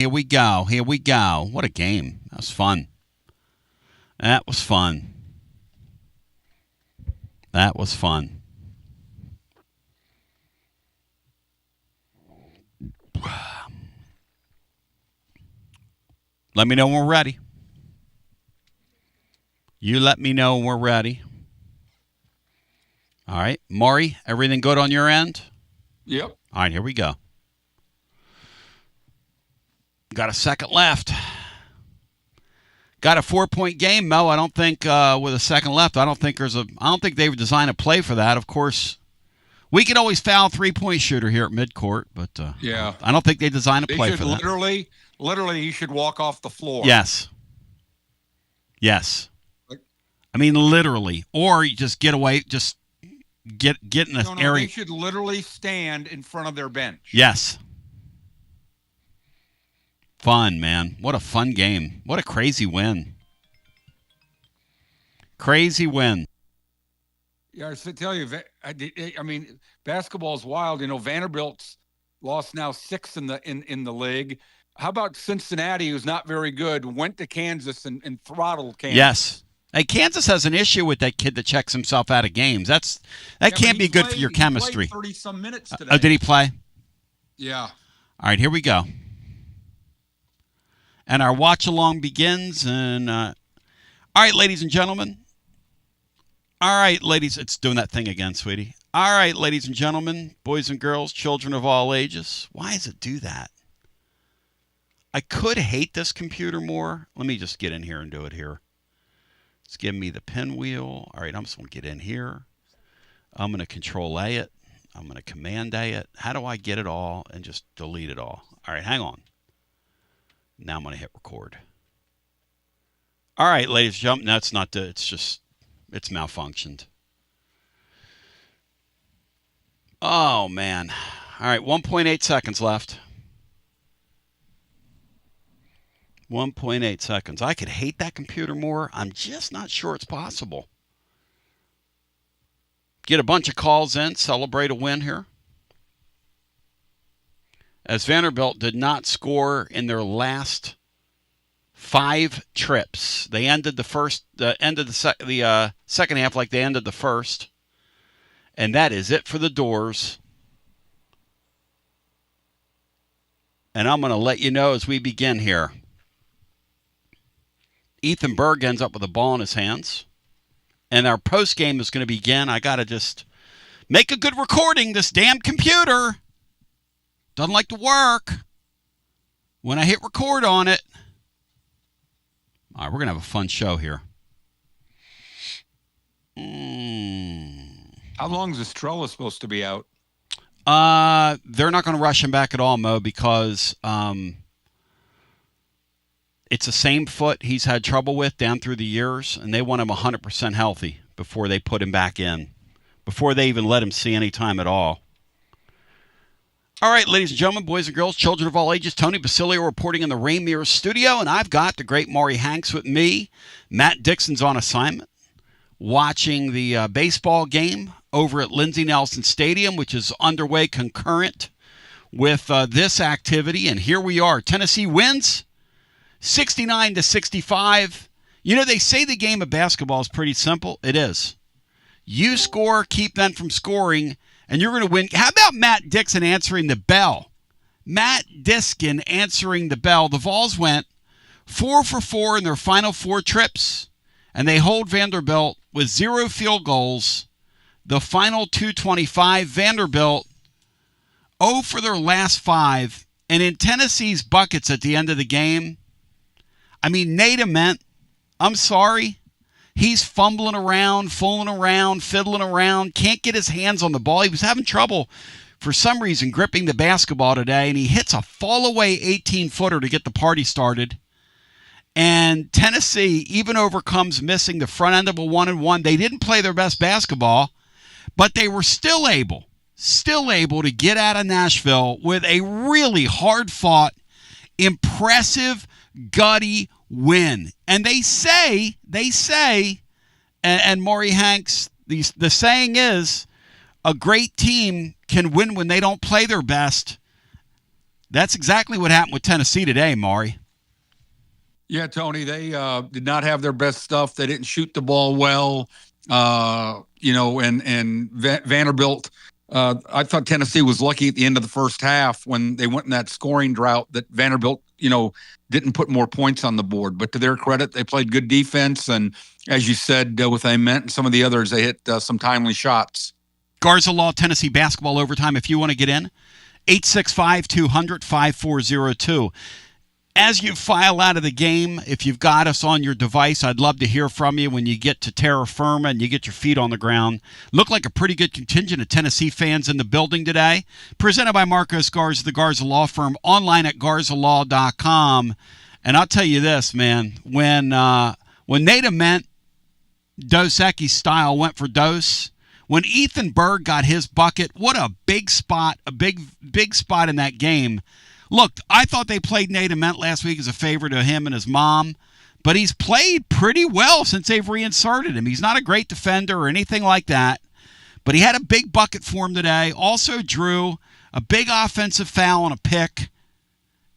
Here we go. Here we go. What a game. That was fun. That was fun. That was fun. Let me know when we're ready. You let me know when we're ready. All right. Maury, everything good on your end? Yep. All right, here we go. Got a second left. Got a 4-point game, Mo. I don't think with a second left. I don't think they've designed a play for that. Of course, we can always foul 3-point shooter here at midcourt, but yeah, I don't think they designed a play for that. Literally, he should walk off the floor. Yes. I mean, literally, or you just get away, just get in this area. They should literally stand in front of their bench. Yes. Fun, man. What a fun game. What a crazy win. Crazy win. Yeah, I tell you, I mean, basketball is wild. You know, Vanderbilt's lost now 6 in the league. How about Cincinnati, who's not very good, went to Kansas and throttled Kansas? Yes. Hey, Kansas has an issue with that kid that checks himself out of games. That can't be good for your chemistry. He played 30-some minutes today. Oh, did he play? Yeah. All right, here we go. And our watch-along begins. And all right, ladies and gentlemen. All right, ladies. It's doing that thing again, sweetie. All right, ladies and gentlemen, boys and girls, children of all ages. Why does it do that? I could hate this computer more. Let me just get in here and do it here. It's giving me the pinwheel. All right, I'm just going to get in here. I'm going to Control-A it. I'm going to Command-A it. How do I get it all and just delete it all? All right, hang on. Now I'm going to hit record. All right, ladies and gentlemen. That's not the, it's malfunctioned. Oh, man. All right, 1.8 seconds left. 1.8 seconds. I could hate that computer more. I'm just not sure it's possible. Get a bunch of calls in. Celebrate a win here. As Vanderbilt did not score in their last 5 trips. They ended the second half like they ended the first. And that is it for the Doors. And I'm going to let you know as we begin here. Ethan Berg ends up with a ball in his hands. And our post game is going to begin. I got to just make a good recording. This damn computer doesn't like to work when I hit record on it. All right, we're going to have a fun show here. How long is Estrella supposed to be out? They're not going to rush him back at all, Mo, because it's the same foot he's had trouble with down through the years, and they want him 100% healthy before they put him back in, before they even let him see any time at all. All right, ladies and gentlemen, boys and girls, children of all ages, Tony Basilio reporting in the Rainier studio, and I've got the great Maury Hanks with me. Matt Dixon's on assignment, watching the baseball game over at Lindsey Nelson Stadium, which is underway concurrent with this activity, and here we are. Tennessee wins 69-65. You know, they say the game of basketball is pretty simple. It is. You score, keep them from scoring, and you're going to win. How about Matt Dixon answering the bell? Matt Dixon answering the bell. The Vols went 4 for 4 in their final 4 trips, and they hold Vanderbilt with 0 field goals. The final 225, Vanderbilt 0 for their last 5. And in Tennessee's buckets at the end of the game, I mean, Nate Ament, I'm sorry. He's fumbling around, fooling around, fiddling around, can't get his hands on the ball. He was having trouble, for some reason, gripping the basketball today, and he hits a fall-away 18-footer to get the party started. And Tennessee even overcomes missing the front end of a 1-and-1. They didn't play their best basketball, but they were still able to get out of Nashville with a really hard-fought, impressive, gutty win. And they say, and Maury Hanks, the saying is, a great team can win when they don't play their best. That's exactly what happened with Tennessee today, Maury. Yeah, Tony, they did not have their best stuff. They didn't shoot the ball well, and Vanderbilt. I thought Tennessee was lucky at the end of the first half when they went in that scoring drought that Vanderbilt, didn't put more points on the board. But to their credit, they played good defense. And as you said, with Ament and some of the others, they hit some timely shots. Garza Law, Tennessee basketball overtime. If you want to get in, 865-200-5402. As you file out of the game, if you've got us on your device, I'd love to hear from you when you get to terra firma and you get your feet on the ground. Look like a pretty good contingent of Tennessee fans in the building today. Presented by Marcos Garza, the Garza Law Firm, online at garzalaw.com. And I'll tell you this, man, when Nate Ament, Dos Equis style, went for Dos, when Ethan Berg got his bucket, what a big spot, a big spot in that game. Look, I thought they played Nate Ament last week as a favor to him and his mom, but he's played pretty well since they've reinserted him. He's not a great defender or anything like that, but he had a big bucket for him today. Also drew a big offensive foul on a pick.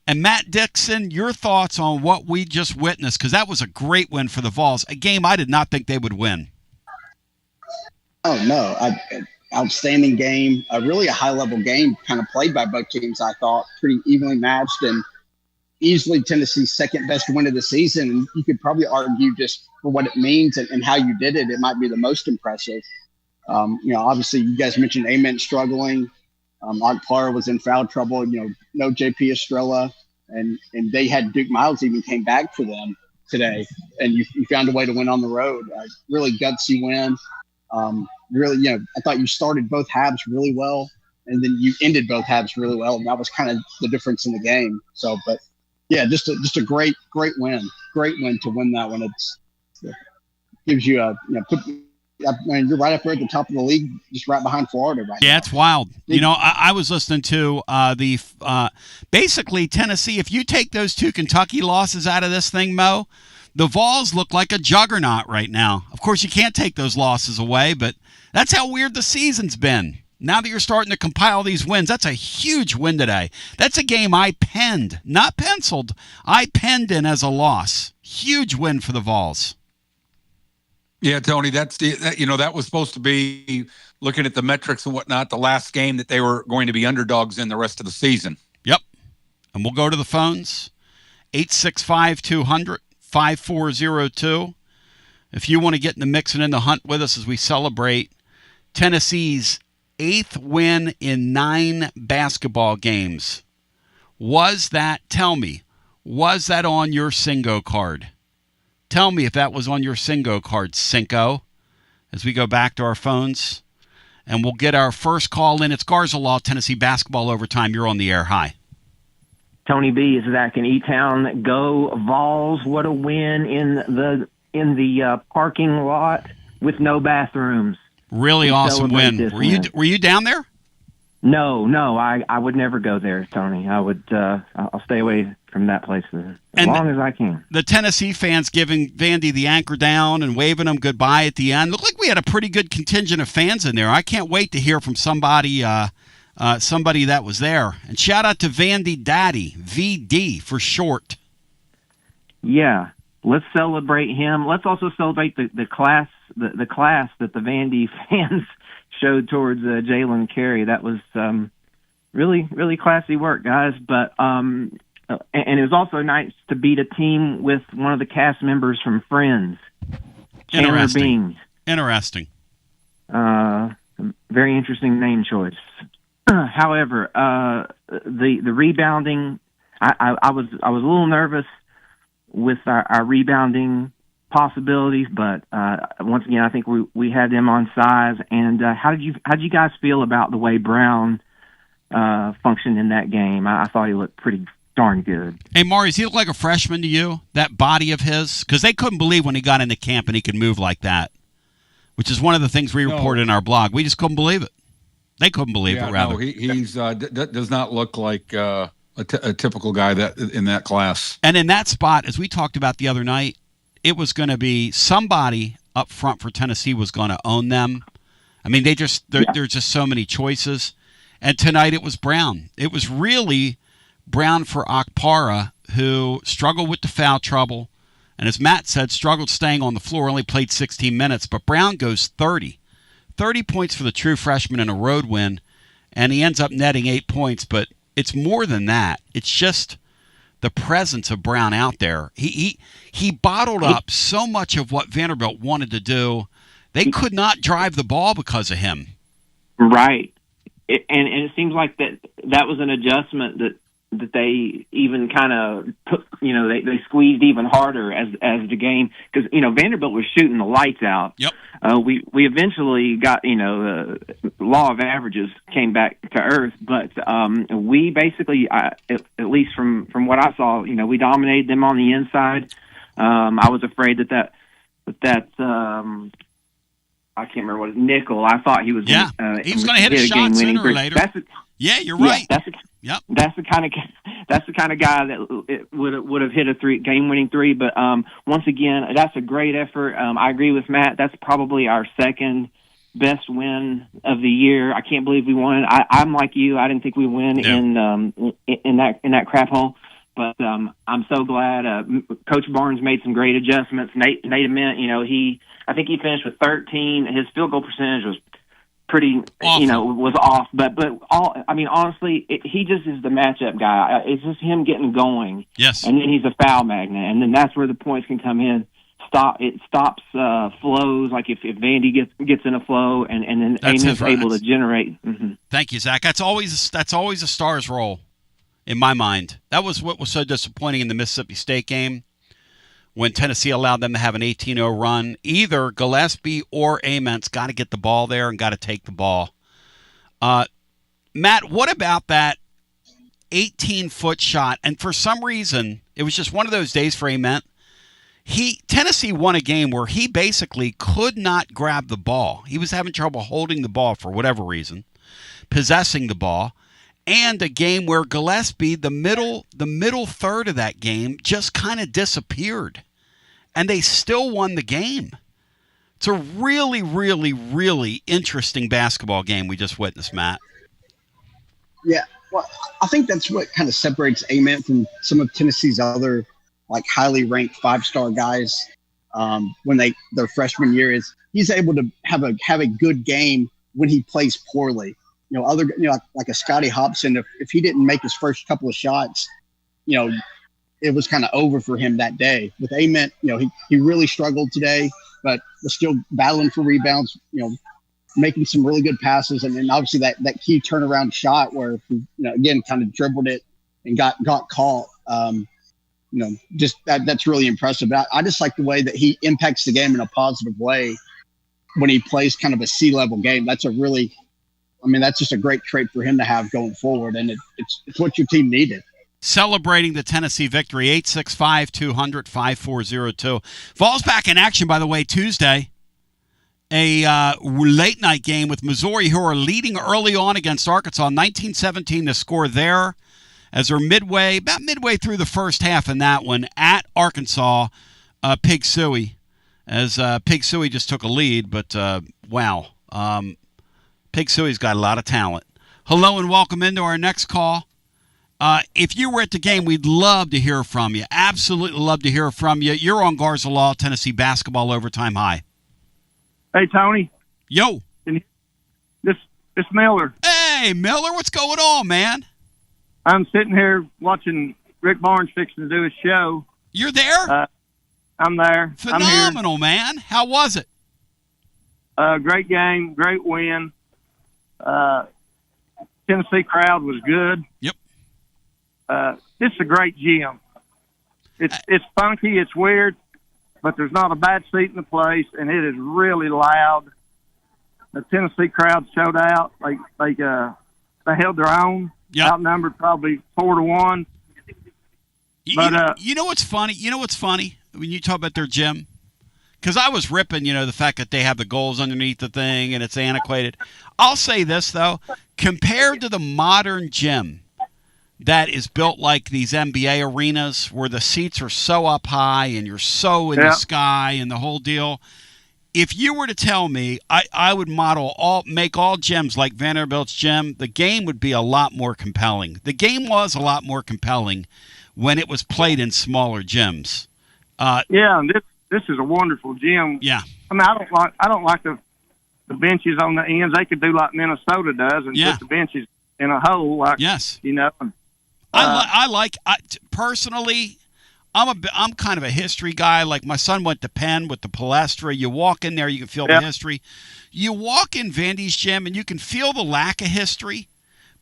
And Matt Dixon, your thoughts on what we just witnessed, because that was a great win for the Vols, a game I did not think they would win. Oh, no. Outstanding game, really a high-level game kind of played by both teams, I thought, pretty evenly matched and easily Tennessee's second-best win of the season. And you could probably argue just for what it means and how you did it, it might be the most impressive. Obviously you guys mentioned Ament struggling. Parr was in foul trouble, no JP Estrella, and they had Duke Miles even came back for them today. And you found a way to win on the road. Really gutsy win. Really, I thought you started both halves really well, and then you ended both halves really well, and that was kind of the difference in the game. So, but yeah, just a great win to win that one. It gives you you're right up there at the top of the league, just right behind Florida right now. Yeah, it's wild. I was listening to basically Tennessee. If you take those two Kentucky losses out of this thing, Mo, the Vols look like a juggernaut right now. Of course, you can't take those losses away, but that's how weird the season's been. Now that you're starting to compile these wins, that's a huge win today. That's a game I penned, not penciled. I penned in as a loss. Huge win for the Vols. Yeah, Tony, that was supposed to be, looking at the metrics and whatnot, the last game that they were going to be underdogs in the rest of the season. Yep. And we'll go to the phones. 865-200-5402. If you want to get in the mix and in the hunt with us as we celebrate Tennessee's 8th win in 9 basketball games. Tell me, was that on your Cinco card? Tell me if that was on your Cinco card, Cinco, as we go back to our phones. And we'll get our first call in. It's Garza Law, Tennessee basketball overtime. You're on the air. Hi. Tony B. is Zach in E-Town. Go Vols. What a win in the parking lot with no bathrooms. Really awesome win. Were you down there? No, I would never go there, Tony. I'll stay away from that place as long as I can. The Tennessee fans giving Vandy the anchor down and waving them goodbye at the end. Looked like we had a pretty good contingent of fans in there. I can't wait to hear from somebody that was there. And shout out to Vandy Daddy, VD for short. Yeah, let's celebrate him. Let's also celebrate the class that the Vandy fans showed towards Jalen Carey. That was really, really classy work, guys. But and it was also nice to beat a team with one of the cast members from Friends, Chandler Bing. Interesting. Very interesting name choice. However, the rebounding, I was a little nervous with our rebounding possibilities, but once again, I think we had them on size. And how did you guys feel about the way Brown functioned in that game? I thought he looked pretty darn good. Hey, Maury, does he look like a freshman to you? That body of his, because they couldn't believe when he got into camp and he could move like that, which is one of the things we reported in our blog. We just couldn't believe it. They couldn't believe it. Rather, no, he's does not look like a typical guy that in that class. And in that spot, as we talked about the other night, it was going to be somebody up front for Tennessee was going to own them. I mean, there's just so many choices. And tonight it was Brown. It was really Brown for Okpara, who struggled with the foul trouble, and as Matt said, struggled staying on the floor, only played 16 minutes, but Brown goes 30. 30 points for the true freshman in a road win, and he ends up netting 8 points, but it's more than that. It's just the presence of Brown out there. He bottled up so much of what Vanderbilt wanted to do. They could not drive the ball because of him. Right. And it seems like that was an adjustment that they even kind of put, they squeezed even harder as the game, because Vanderbilt was shooting the lights out. Yep. We eventually got the law of averages came back to earth, but we basically, at least from what I saw, we dominated them on the inside. I was afraid that I can't remember what nickel. I thought he was. Yeah, he was going to hit a shot sooner or later. Yeah, you're right. That's the kind of guy that would have hit a game-winning three. But once again, that's a great effort. I agree with Matt. That's probably our second best win of the year. I can't believe we won. I'm like you. I didn't think we win in that crap hole. But I'm so glad. Coach Barnes made some great adjustments. Nate Ament, I think he finished with 13. His field goal percentage was pretty, was off. But honestly, he just is the matchup guy. It's just him getting going. Yes. And then he's a foul magnet, and then that's where the points can come in. It stops flows. Like if Vandy gets in a flow, and then Amon's able to generate. Mm-hmm. Thank you, Zach. That's always a star's role in my mind. That was what was so disappointing in the Mississippi State game, when Tennessee allowed them to have an 18-0 run. Either Gillespie or Ament's got to get the ball there and got to take the ball. Matt, what about that 18-foot shot? And for some reason, it was just one of those days for Ament. Tennessee won a game where he basically could not grab the ball. He was having trouble holding the ball for whatever reason, possessing the ball. And a game where Gillespie, the middle third of that game, just kind of disappeared. And they still won the game. It's a really, really, really interesting basketball game we just witnessed, Matt. Yeah, well, I think that's what kind of separates Ament from some of Tennessee's other highly ranked 5-star guys when their freshman year, is he's able to have a good game when he plays poorly. Like a Scotty Hobson, if he didn't make his first couple of shots, it was kind of over for him that day. With Ament, he really struggled today, but was still battling for rebounds, making some really good passes. And then obviously that key turnaround shot where he, again, kind of dribbled it and got caught. Just that's really impressive. But I just like the way that he impacts the game in a positive way when he plays kind of a C-level game. That's just a great trait for him to have going forward, and it's what your team needed. Celebrating the Tennessee victory, 865-200-5402. Vols back in action, by the way, Tuesday. A late-night game with Missouri, who are leading early on against Arkansas, 19-17 the score there, as they're about midway through the first half in that one, at Arkansas, Pig Suey, as Pig Suey just took a lead, but wow. Pig Suey's got a lot of talent. Hello and welcome into our next call. If you were at the game, we'd love to hear from you. Absolutely love to hear from you. You're on Garza Law, Tennessee Basketball Overtime High. Hey, Tony. Yo. This Miller. Hey, Miller, what's going on, man? I'm sitting here watching Rick Barnes fixing to do his show. You're there? I'm there. Phenomenal, man. How was it? Great game, great win. Tennessee crowd was good. Yep. It's a great gym. It's funky, it's weird, but there's not a bad seat in the place, and it is really loud. The Tennessee crowd showed out. They held their own. Yep. Outnumbered probably 4-1. But you know what's funny? When you talk about their gym? Because I was ripping, the fact that they have the goals underneath the thing and it's antiquated. I'll say this, though. Compared to the modern gym that is built like these NBA arenas where the seats are so up high and you're so in the sky and the whole deal, if you were to tell me I would make all gyms like Vanderbilt's gym, the game would be a lot more compelling. The game was a lot more compelling when it was played in smaller gyms. Yeah, and this is a wonderful gym. Yeah. I mean, I don't like the benches on the ends. They could do like Minnesota does and put the benches in a hole, like you know. Personally, I'm kind of a history guy. Like my son went to Penn with the Palestra. You walk in there, you can feel the history. You walk in Vandy's gym, and you can feel the lack of history,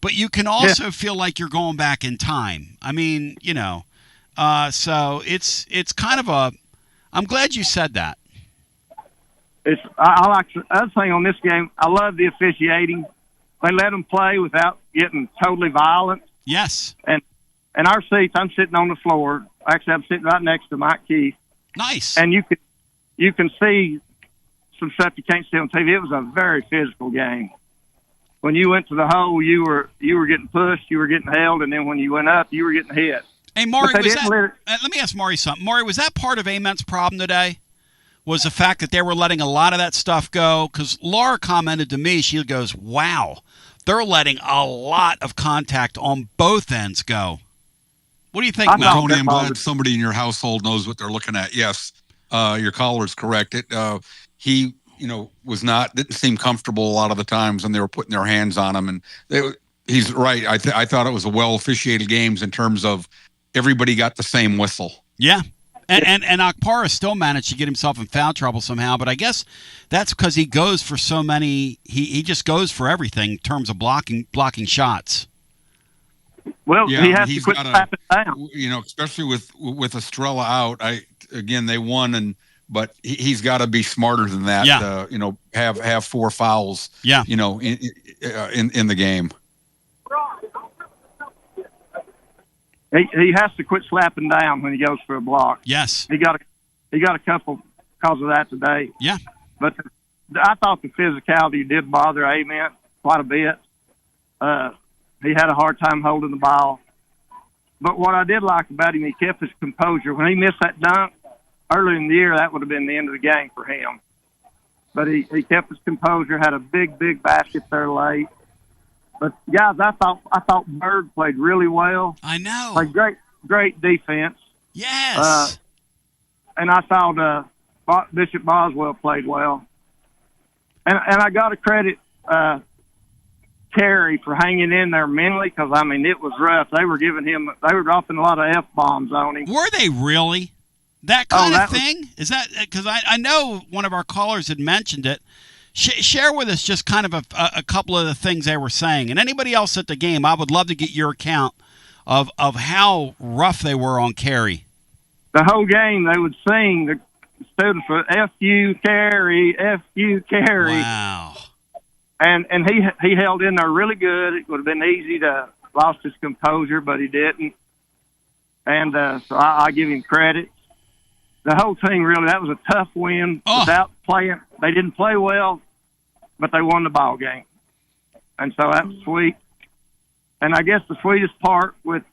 but you can also feel like you're going back in time. I mean, you know, so it's kind of a. I'm glad you said that. I like the other thing on this game. I love the officiating. They let them play without getting totally violent. Yes. And our seats, I'm sitting on the floor. Actually, I'm sitting right next to Mike Keith. Nice. And you can see some stuff you can't see on TV. It was a very physical game. When you went to the hole, you were getting pushed, you were getting held, and then when you went up, you were getting hit. Hey, Maury, let me ask Maury something. Maury, was that part of Ament's problem today? Was the fact that they were letting a lot of that stuff go? Because Laura commented to me, she goes, wow, they're letting a lot of contact on both ends go. What do you think, Mel? Tony, I'm glad somebody in your household knows what they're looking at. Yes, your caller's correct. He, didn't seem comfortable a lot of the times when they were putting their hands on him. And he's right. I thought it was a well officiated games in terms of everybody got the same whistle. Yeah. And Akpara still managed to get himself in foul trouble somehow, but I guess that's because he goes for so many. He just goes for everything in terms of blocking shots. Well, he has to quit slapping down. Especially with Estrella out. They won, but he's got to be smarter than that. Yeah. Have 4 fouls. Yeah. In the game. He has to quit slapping down when he goes for a block. Yes. He got a couple because of that today. Yeah. But I thought the physicality did bother Ament quite a bit. He had a hard time holding the ball. But what I did like about him, he kept his composure. When he missed that dunk earlier in the year, that would have been the end of the game for him. But he kept his composure, had a big basket there late. But guys, I thought Bird played really well. I know. Played great defense. Yes. And I thought Bishop Boswell played well. And I got to credit Carey for hanging in there mentally because it was rough. They were dropping a lot of F-bombs on him. Were they really? That kind of thing? Is that because I know one of our callers had mentioned it. Share with us just kind of a couple of the things they were saying. And anybody else at the game, I would love to get your account of how rough they were on Carey. The whole game, they would sing the students for F-U Carey, F-U Carey. Wow. And he held in there really good. It would have been easy to lost his composure, but he didn't. And so I give him credit. The whole team, really, that was a tough win without playing. They didn't play well, but they won the ball game. And so that was sweet. And I guess the sweetest part with,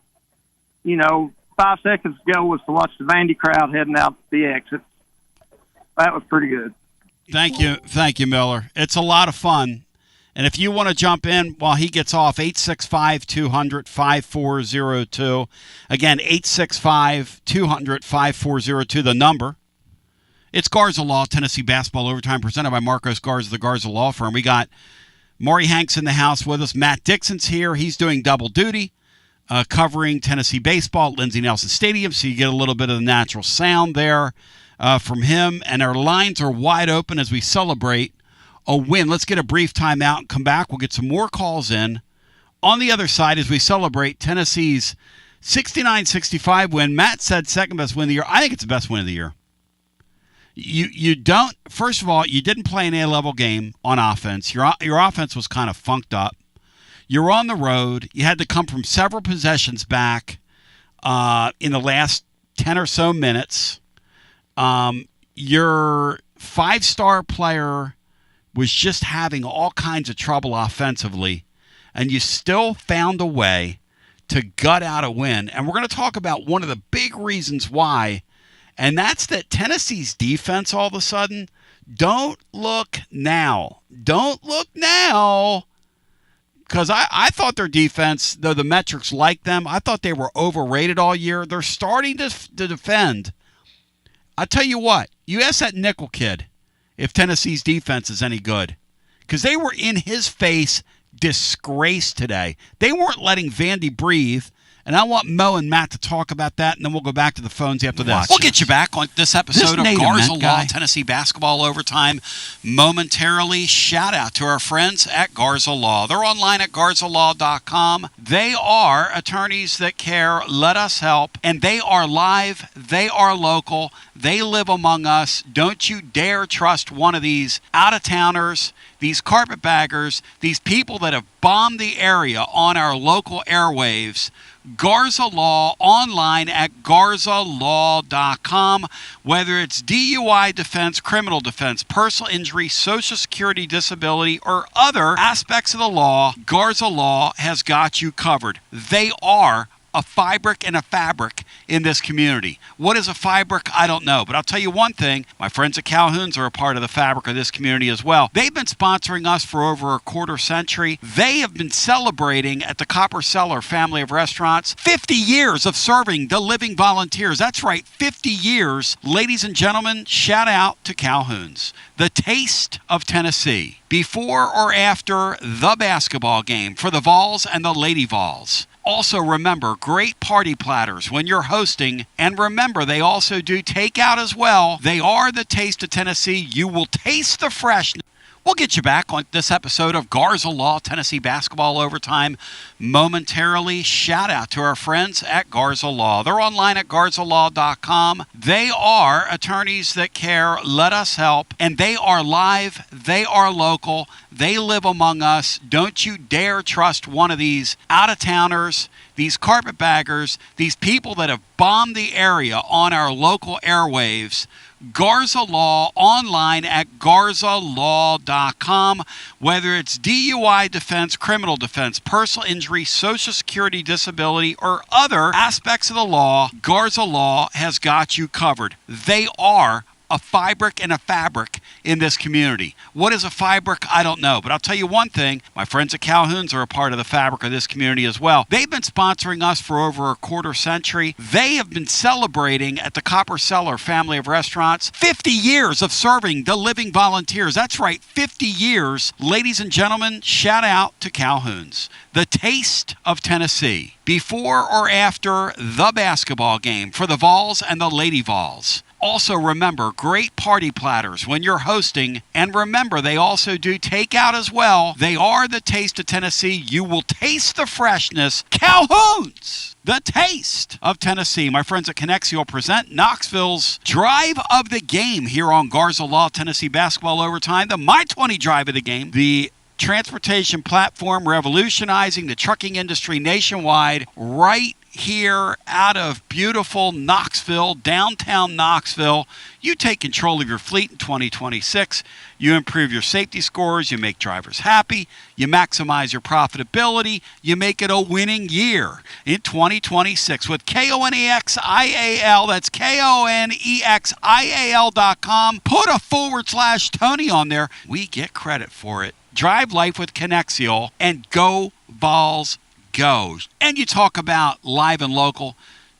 5 seconds ago was to watch the Vandy crowd heading out the exit. That was pretty good. Thank you, Miller. It's a lot of fun. And if you want to jump in while he gets off, 865-200-5402. Again, 865-200-5402, the number. It's Garza Law, Tennessee Basketball Overtime, presented by Marcos Garza, the Garza Law Firm. We got Maury Hanks in the house with us. Matt Dixon's here. He's doing double duty, covering Tennessee baseball at Lindsey Nelson Stadium, so you get a little bit of the natural sound there from him. And our lines are wide open as we celebrate a win. Let's get a brief timeout and come back. We'll get some more calls in on the other side as we celebrate Tennessee's 69-65 win. Matt said second best win of the year. I think it's the best win of the year. You don't, first of all, you didn't play an A-level game on offense. Your offense was kind of funked up. You're on the road. You had to come from several possessions back in the last 10 or so minutes. Your 5-star player was just having all kinds of trouble offensively, and you still found a way to gut out a win. And we're going to talk about one of the big reasons why, and that's that Tennessee's defense all of a sudden Don't look now. Don't look now. Because I thought their defense, though the metrics like them, I thought they were overrated all year. They're starting to defend. I tell you what, you ask that nickel kid if Tennessee's defense is any good. Because they were in his face disgrace today. They weren't letting Vandy breathe. And I want Mo and Matt to talk about that, and then we'll go back to the phones after this. We'll get you back on this episode of Garza Law Tennessee Basketball Overtime momentarily. Shout out to our friends at Garza Law. They're online at garzalaw.com. They are attorneys that care. Let us help. And they are live. They are local. They live among us. Don't you dare trust one of these out-of-towners, these carpetbaggers, these people that have bombed the area on our local airwaves. Garza Law, online at garzalaw.com. Whether it's DUI defense, criminal defense, personal injury, Social Security disability, or other aspects of the law, Garza Law has got you covered. They are a fabric and a fabric in this community. What is a fabric? I don't know. But I'll tell you one thing. My friends at Calhoun's are a part of the fabric of this community as well. They've been sponsoring us for over a quarter century. They have been celebrating at the Copper Cellar family of restaurants 50 years of serving the living volunteers. That's right, 50 years. Ladies and gentlemen, shout out to Calhoun's. The taste of Tennessee. Before or after the basketball game for the Vols and the Lady Vols. Also, remember, great party platters when you're hosting. And remember, they also do takeout as well. They are the taste of Tennessee. You will taste the freshness. We'll get you back on this episode of Garza Law Tennessee Basketball Overtime momentarily. Shout out to our friends at Garza Law. They're online at garzalaw.com. They are attorneys that care. Let us help. And they are live. They are local. They live among us. Don't you dare trust one of these out-of-towners, these carpetbaggers, these people that have bombed the area on our local airwaves. Garza Law, online at garzalaw.com. Whether it's DUI defense, criminal defense, personal injury, Social Security disability, or other aspects of the law, Garza Law has got you covered. They are a fabric and a fabric in this community. What is a fabric? I don't know. But I'll tell you one thing. My friends at Calhoun's are a part of the fabric of this community as well. They've been sponsoring us for over a quarter century. They have been celebrating at the Copper Cellar family of restaurants 50 years of serving the living volunteers. That's right, 50 years. Ladies and gentlemen, shout out to Calhoun's. The taste of Tennessee. Before or after the basketball game for the Vols and the Lady Vols. Also, remember, great party platters when you're hosting. And remember, they also do takeout as well. They are the taste of Tennessee. You will taste the freshness. Calhoun's, the taste of Tennessee. My friends at Connexion present Knoxville's Drive of the Game here on Garza Law Tennessee Basketball Overtime. The My 20 Drive of the Game. The transportation platform revolutionizing the trucking industry nationwide, right here out of beautiful Knoxville, downtown Knoxville. You take control of your fleet in 2026. You improve your safety scores. You make drivers happy. You maximize your profitability. You make it a winning year in 2026 with KONEXIAL. That's KONEXIAL.com. Put a /Tony on there. We get credit for it. Drive life with Connexion and go Vols go. And you talk about live and local.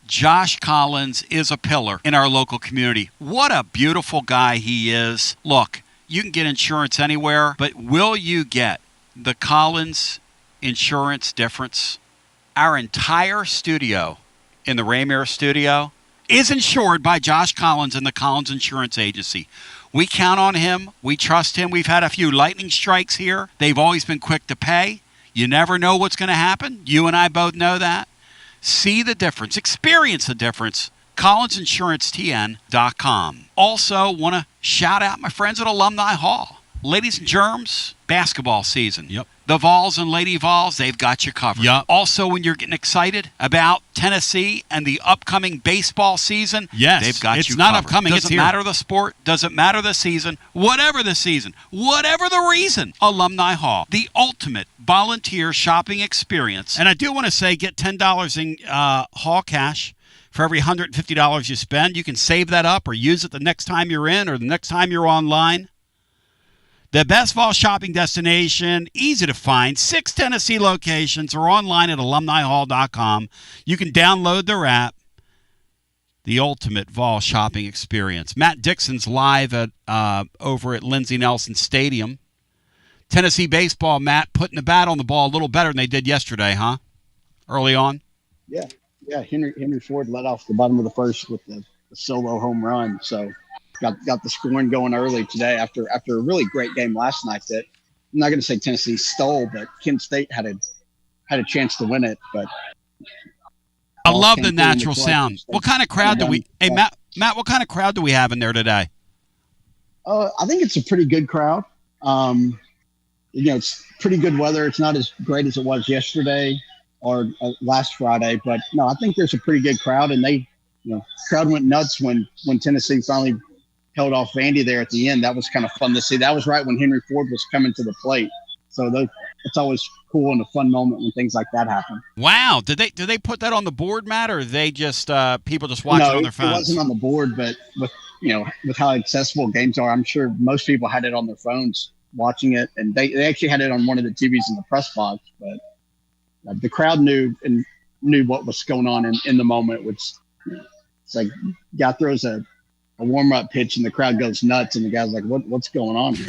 Josh Collins is a pillar in our local community. What a beautiful guy he is. Look, you can get insurance anywhere, but will you get the Collins insurance difference? Our entire studio in the Raymere studio is insured by Josh Collins and the Collins Insurance Agency. We count on him. We trust him. We've had a few lightning strikes here. They've always been quick to pay. You never know what's going to happen. You and I both know that. See the difference. Experience the difference. collinsinsuranceTN.com. Also, want to shout out my friends at Alumni Hall. Ladies and germs, basketball season. Yep. The Vols and Lady Vols, they've got you covered. Yep. Also, when you're getting excited about Tennessee and the upcoming baseball season, yes, they've got you covered. It's not upcoming, doesn't it's here. matter the sport, doesn't matter the season, whatever the reason, Alumni Hall, the ultimate volunteer shopping experience. And I do want to say, get $10 in Hall cash for every $150 you spend. You can save that up or use it the next time you're in or the next time you're online. The best fall shopping destination, easy to find. 6 Tennessee locations or online at alumnihall.com. You can download their app. The ultimate fall shopping experience. Matt Dixon's live at over at Lindsey Nelson Stadium. Tennessee baseball, Matt, putting the bat on the ball a little better than they did yesterday, huh? Early on? Yeah. Henry Ford led off the bottom of the first with the solo home run. So got the scoring going early today after a really great game last night that I'm not going to say Tennessee stole, but Kent State had a chance to win it. But I love the natural sound. What kind of crowd do we? Hey, Matt, what kind of crowd do we have in there today? I think it's a pretty good crowd. It's pretty good weather. It's not as great as it was yesterday or last Friday, but no, I think there's a pretty good crowd, and crowd went nuts when Tennessee finally held off Vandy there at the end. That was kind of fun to see. That was right when Henry Ford was coming to the plate. So it's always cool and a fun moment when things like that happen. Wow. Did they put that on the board, Matt, or they just people just watching on their phones? It wasn't on the board, but with how accessible games are, I'm sure most people had it on their phones watching it, and they actually had it on one of the TVs in the press box. But the crowd knew what was going on in the moment, which it's like guy throws a warm-up pitch and the crowd goes nuts, and the guy's like, what's going on here?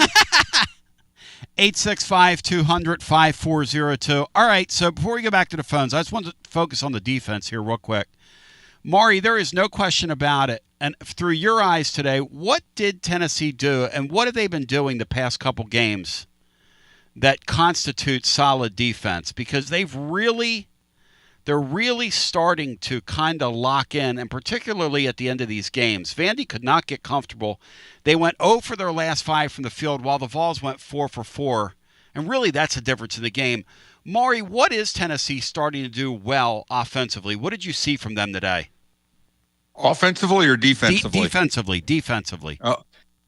865-200-5402. All right, so before we go back to the phones, I just want to focus on the defense here real quick. Maury, there is no question about it. And through your eyes today, what did Tennessee do, and what have they been doing the past couple games that constitute solid defense? Because they're really starting to kind of lock in, and particularly at the end of these games. Vandy could not get comfortable. They went 0 for their last 5 from the field, while the Vols went 4 for 4. And really, that's the difference in the game. Maury, what is Tennessee starting to do well offensively? What did you see from them today? Offensively or defensively? Defensively.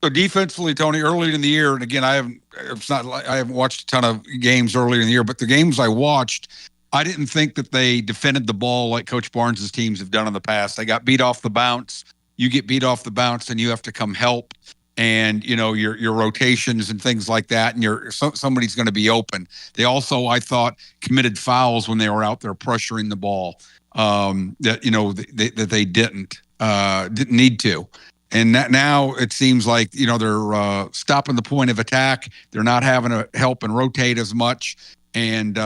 So defensively, Tony, early in the year, and again, I haven't watched a ton of games earlier in the year, but the games I watched, I didn't think that they defended the ball like Coach Barnes' teams have done in the past. They got beat off the bounce. You get beat off the bounce, and you have to come help, and your rotations and things like that, and somebody's going to be open. They also, I thought, committed fouls when they were out there pressuring the ball that they didn't need to. And now it seems like they're stopping the point of attack. They're not having to help and rotate as much. And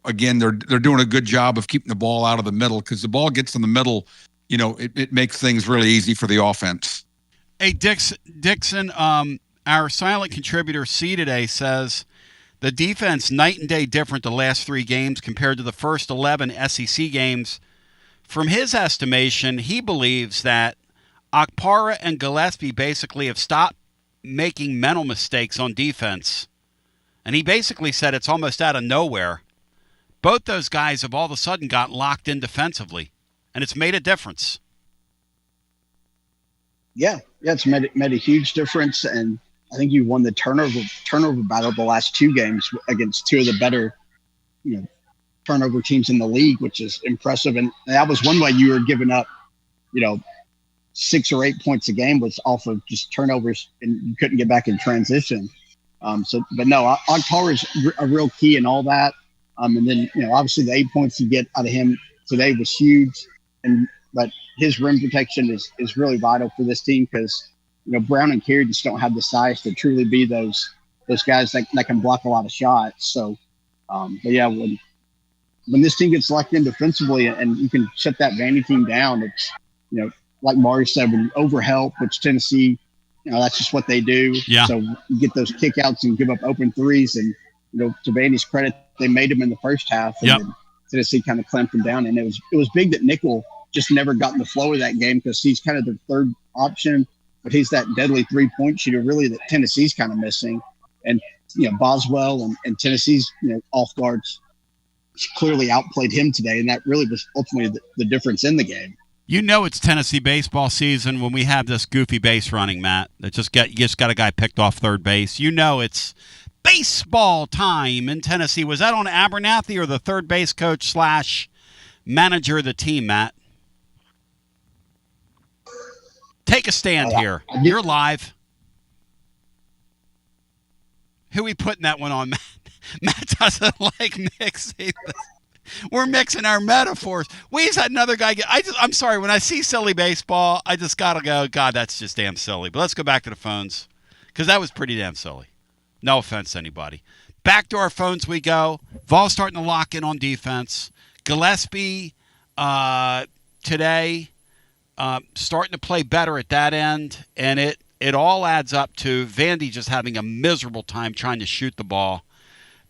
again, they're doing a good job of keeping the ball out of the middle, because the ball gets in the middle, it makes things really easy for the offense. Hey, Dixon, our silent contributor C today says the defense night and day different the last 3 games compared to the first 11 SEC games. From his estimation, he believes that Okpara and Gillespie basically have stopped making mental mistakes on defense. And he basically said it's almost out of nowhere. Both those guys have all of a sudden got locked in defensively, and it's made a difference. Yeah, it's made a huge difference, and I think you won the turnover battle the last 2 games against 2 of the better, turnover teams in the league, which is impressive. And that was one way you were giving up, 6 or 8 points a game was off of just turnovers, and you couldn't get back in transition. But no, Okpara is a real key in all that. And then, obviously the 8 points you get out of him today was huge. But his rim protection is really vital for this team, because, Brown and Carey just don't have the size to truly be those guys that can block a lot of shots. So, but yeah, when this team gets locked in defensively and you can shut that Vandy team down, it's, like Maury said, when you overhelp, which Tennessee, that's just what they do. Yeah. So you get those kickouts and give up open threes, and to Vandy's credit, they made them in the first half, and then Tennessee kind of clamped them down. And it was big that Nickel just never got in the flow of that game, because he's kind of their third option, but he's that deadly 3-point shooter really that Tennessee's kind of missing. And Boswell and Tennessee's off guards clearly outplayed him today, and that really was ultimately the difference in the game. It's Tennessee baseball season when we have this goofy base running, Matt. You just got a guy picked off third base. It's baseball time in Tennessee. Was that on Abernathy or the third base coach / manager of the team, Matt? Take a stand here. You're live. Who we putting that one on, Matt? Matt doesn't like mixing. We're mixing our metaphors. We just had another guy I'm sorry, when I see silly baseball, I just got to go, God, that's just damn silly. But let's go back to the phones, because that was pretty damn silly. No offense to anybody. Back to our phones we go. Vol starting to lock in on defense. Gillespie today starting to play better at that end, and it all adds up to Vandy just having a miserable time trying to shoot the ball.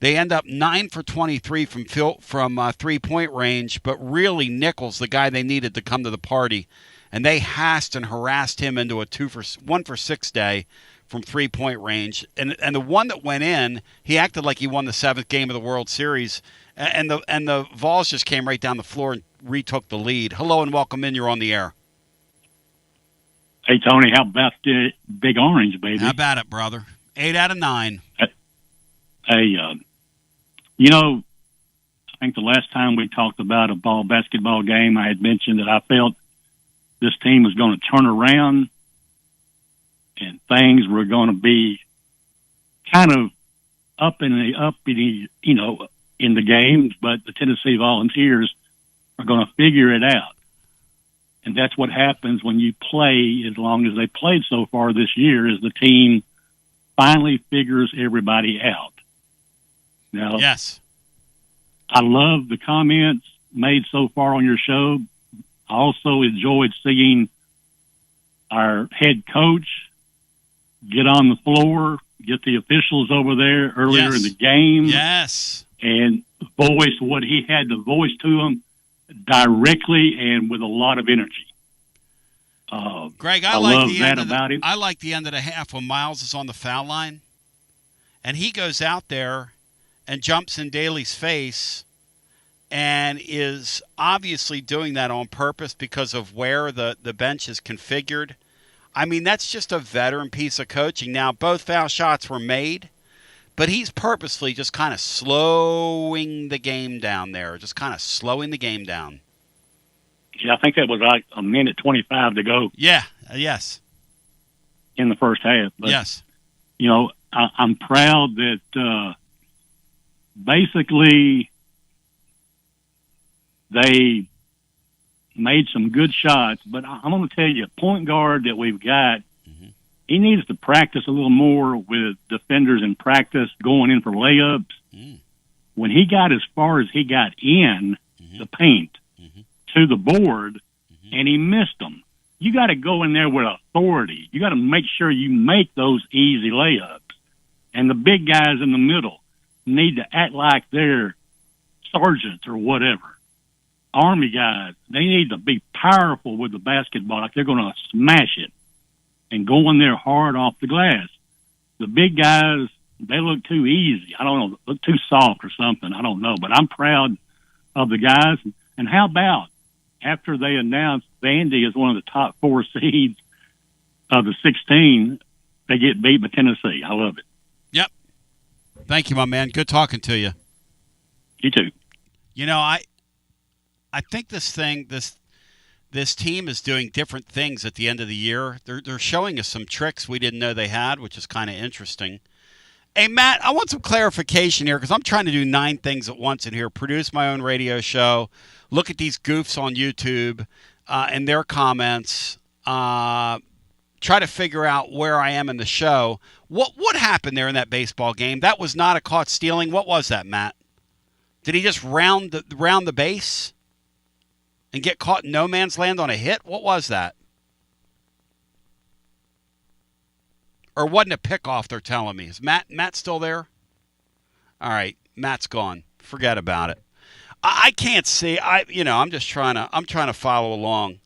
They end up 9 for 23 from 3-point range, but really Nichols, the guy they needed to come to the party, and they harassed him into a 1 for 6 day from 3-point range. And the one that went in, he acted like he won the 7th game of the World Series, and the Vols just came right down the floor and retook the lead. Hello and welcome in. You're on the air. Hey, Tony, how about the Big Orange, baby? How about it, brother? 8 out of 9. Hey, I think the last time we talked about a basketball game, I had mentioned that I felt this team was going to turn around and things were going to be kind of up in the games, but the Tennessee Volunteers are going to figure it out. And that's what happens when you play, as long as they played so far this year, is the team finally figures everybody out. Now, yes, I love the comments made so far on your show. I also enjoyed seeing our head coach get on the floor, get the officials over there earlier in the game. Yes. And voice what he had to voice to them directly and with a lot of energy. Greg, I love that about him. I like the end of the half when Miles is on the foul line, and he goes out there and jumps in Daly's face and is obviously doing that on purpose because of where the bench is configured. I mean, that's just a veteran piece of coaching. Now, both foul shots were made, but he's purposely just kind of slowing the game down there, just kind of slowing the game down. Yeah, I think that was like a minute 25 to go. Yeah, yes. In the first half. But, yes. I'm proud that basically they made some good shots, but I'm going to tell you, point guard that we've got, he needs to practice a little more with defenders in practice going in for layups. When he got as far as he got in the paint to the board and he missed them, you got to go in there with authority. You got to make sure you make those easy layups. And the big guys in the middle need to act like they're sergeants or whatever. Army guys, they need to be powerful with the basketball, like they're going to smash it and go in there hard off the glass. The big guys, they look too easy. I don't know, look too soft or something. I don't know, but I'm proud of the guys. And how about after they announced Vandy is one of the top 4 seeds of the 16, they get beat by Tennessee. I love it. Yep. Thank you, my man. Good talking to you. You too. I think this team is doing different things at the end of the year. They're showing us some tricks we didn't know they had, which is kind of interesting. Hey, Matt, I want some clarification here because I'm trying to do 9 things at once in here. Produce my own radio show, look at these goofs on YouTube and their comments, try to figure out where I am in the show. What happened there in that baseball game? That was not a caught stealing. What was that, Matt? Did he just round the base and get caught in no man's land on a hit? What was that? Or wasn't a pickoff, they're telling me. Is Matt still there? All right, Matt's gone. Forget about it. I can't see. I'm just trying to follow along.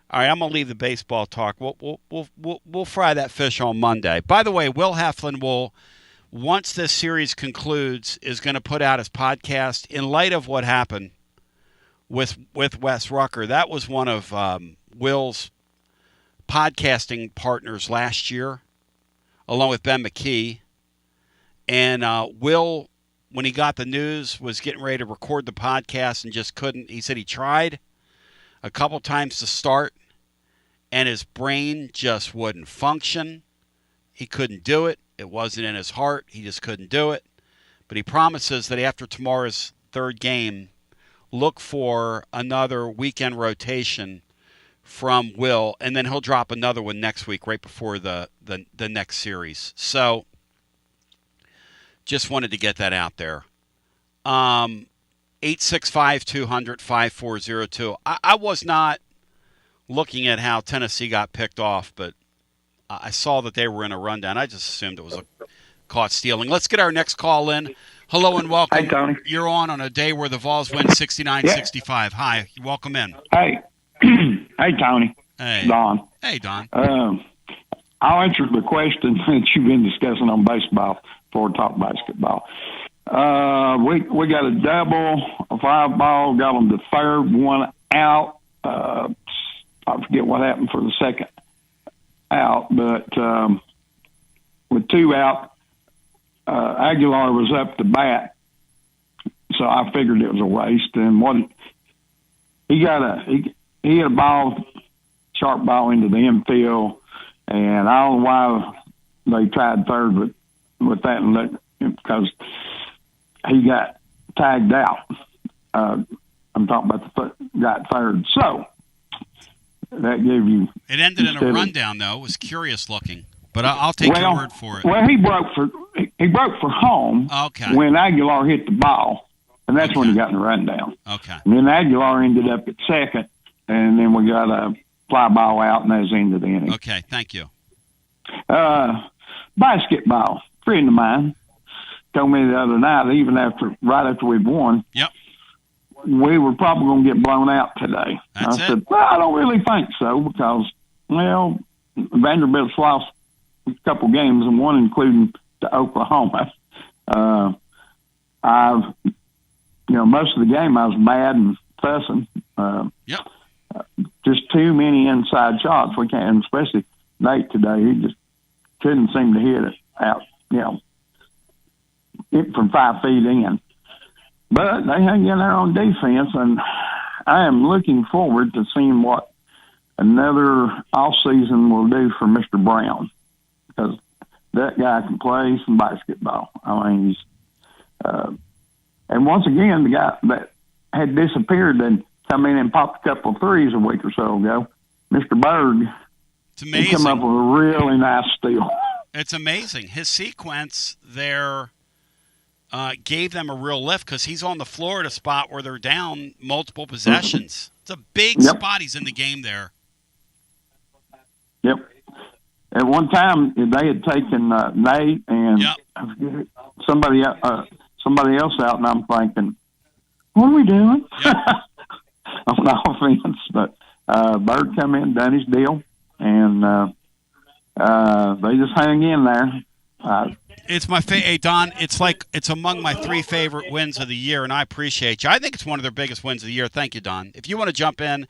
All right, I'm gonna leave the baseball talk. We'll fry that fish on Monday. By the way, Will Heflin will, once this series concludes, is going to put out his podcast in light of what happened with Wes Rucker. That was one of Will's podcasting partners last year, along with Ben McKee. And Will, when he got the news, was getting ready to record the podcast and just couldn't. He said he tried a couple times to start, and his brain just wouldn't function. He couldn't do it. It wasn't in his heart. He just couldn't do it. But he promises that after tomorrow's third game, look for another weekend rotation from Will, and then he'll drop another one next week right before the next series. So just wanted to get that out there. 865-200-5402. I was not looking at how Tennessee got picked off, but I saw that they were in a rundown. I just assumed it was a caught stealing. Let's get our next call in. Hello and welcome. Hey, Tony. You're on a day where the Vols win 69-65. Hi, welcome in. Hey. Hey, Tony. Hey. Don. Hey, Don. I'll answer the question that you've been discussing on baseball before we talk basketball. We got a double, a 5-ball, got them the third one out. I forget what happened for the second out, but with 2 out, Aguilar was up to bat, so I figured it was a waste. And he hit a ball, sharp ball into the infield, and I don't know why they tried third with that, and because he got tagged out. I'm talking about the got third. So that gave you. It ended in a rundown, though. It was curious looking, but I'll take your word for it. Well, he broke for home. Okay. When Aguilar hit the ball, and that's when he got in the rundown. Okay. And then Aguilar ended up at second, and then we got a fly ball out, and that was the end of the inning. Okay, thank you. Basketball. A friend of mine told me the other night, right after we'd won, yep, we were probably going to get blown out today. That's I said, well, I don't really think so because, well, Vanderbilt's lost a couple games, and one including to Oklahoma. Most of the game I was mad and fussing. Yep. Just too many inside shots. We can't, especially Nate today. He just couldn't seem to hit it out, from 5 feet in. But they hung in there on defense, and I am looking forward to seeing what another off season will do for Mr. Brown, because that guy can play some basketball. I mean, he's and once again, the guy that had disappeared and come in and popped a couple of threes a week or so ago, Mr. Berg, it's amazing. He came up with a really nice steal. It's amazing. His sequence there gave them a real lift because he's on the floor at a spot where they're down multiple possessions. It's a big spot. He's in the game there. Yep. At one time, they had taken Nate and somebody else out, and I'm thinking, what are we doing? Yep. On offense. But Bird come in, done his deal, and they just hang in there. It's my hey Don. It's among my 3 favorite wins of the year, and I appreciate you. I think it's one of their biggest wins of the year. Thank you, Don. If you want to jump in,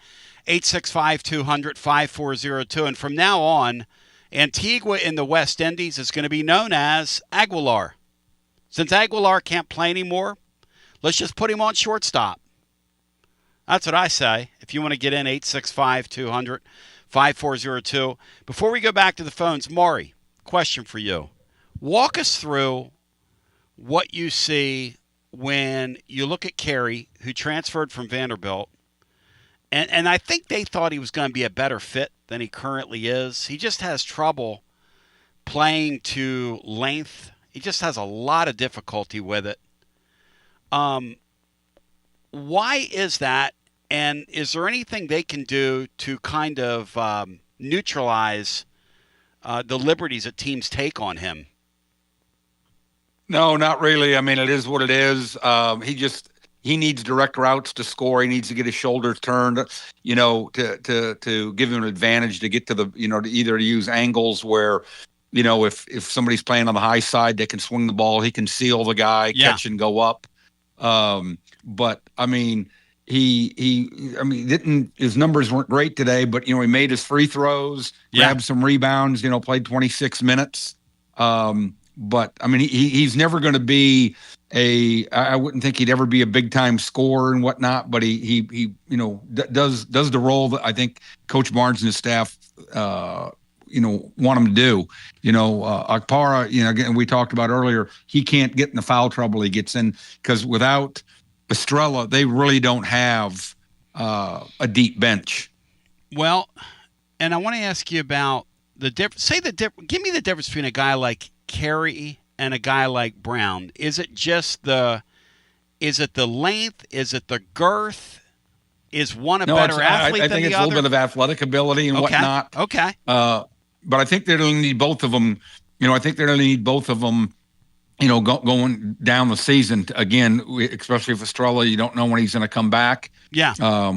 865-200-5402, and from now on, Antigua in the West Indies is going to be known as Aguilar. Since Aguilar can't play anymore, let's just put him on shortstop. That's what I say. If you want to get in, 865-200-5402. Before we go back to the phones, Maury, question for you. Walk us through what you see when you look at Carey, who transferred from Vanderbilt, and I think they thought he was going to be a better fit than he currently is. He just has trouble playing to length. He just has a lot of difficulty with it. Why is that? And is there anything they can do to kind of neutralize the liberties that teams take on him? No, not really. I mean, it is what it is. He needs direct routes to score. He needs to get his shoulders turned, to give him an advantage to get to the, to either use angles where, if somebody's playing on the high side, they can swing the ball. He can seal the guy, catch and go up. But I mean, his numbers weren't great today, but he made his free throws, grabbed some rebounds, played 26 minutes. But I mean, he's never going to be I wouldn't think he'd ever be a big time scorer and whatnot, but he does the role that I think Coach Barnes and his staff, want him to do. Akpara, again, we talked about earlier, he can't get in the foul trouble he gets in because without Estrella, they really don't have a deep bench. Well, and I want to ask you about the difference. Give me the difference between a guy like Carey and a guy like Brown. Is it the length? Is it the girth? Is one a better athlete than the other? I think it's a little bit of athletic ability and whatnot. Okay. But I think they're going to need both of them. I think they're going to need both of them, going down the season. Again, especially if Estrella, you don't know when he's going to come back. Yeah.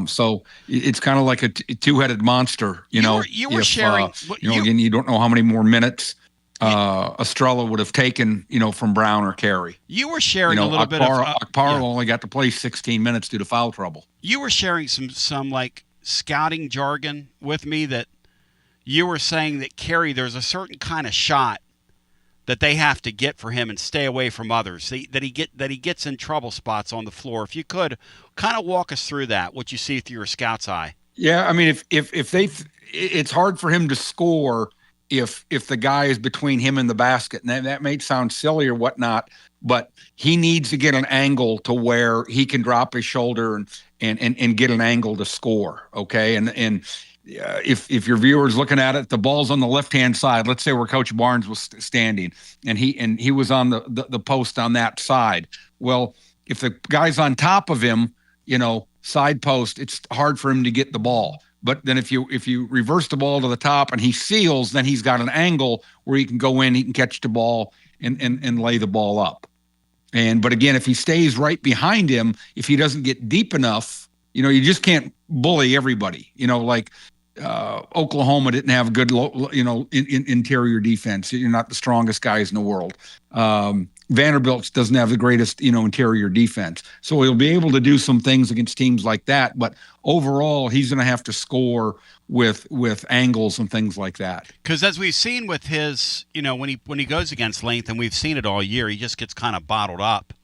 So it's kind of like a two-headed monster, You were sharing. Again, you don't know how many more minutes Estrella would have taken, from Brown or Carey. You were sharing a little bit of Akpara only got to play 16 minutes due to foul trouble. You were sharing some like scouting jargon with me that you were saying that Carey, there's a certain kind of shot that they have to get for him and stay away from others. That he gets in trouble spots on the floor. If you could kind of walk us through that, what you see through your scout's eye. Yeah, I mean, it's hard for him to score if the guy is between him and the basket. And that may sound silly or whatnot, but he needs to get an angle to where he can drop his shoulder and get an angle to score. Okay. And if your viewer's looking at it, the ball's on the left-hand side, let's say where Coach Barnes was standing and he was on the post on that side. Well, if the guy's on top of him, side post, it's hard for him to get the ball. But then if you reverse the ball to the top and he seals, then he's got an angle where he can go in, he can catch the ball and lay the ball up. But again, if he stays right behind him, if he doesn't get deep enough, you just can't bully everybody. Like Oklahoma didn't have a good, interior defense. You're not the strongest guys in the world. Vanderbilt doesn't have the greatest, interior defense. So he'll be able to do some things against teams like that. But overall, he's going to have to score with angles and things like that. Because as we've seen with his, when he goes against length, and we've seen it all year, he just gets kind of bottled up.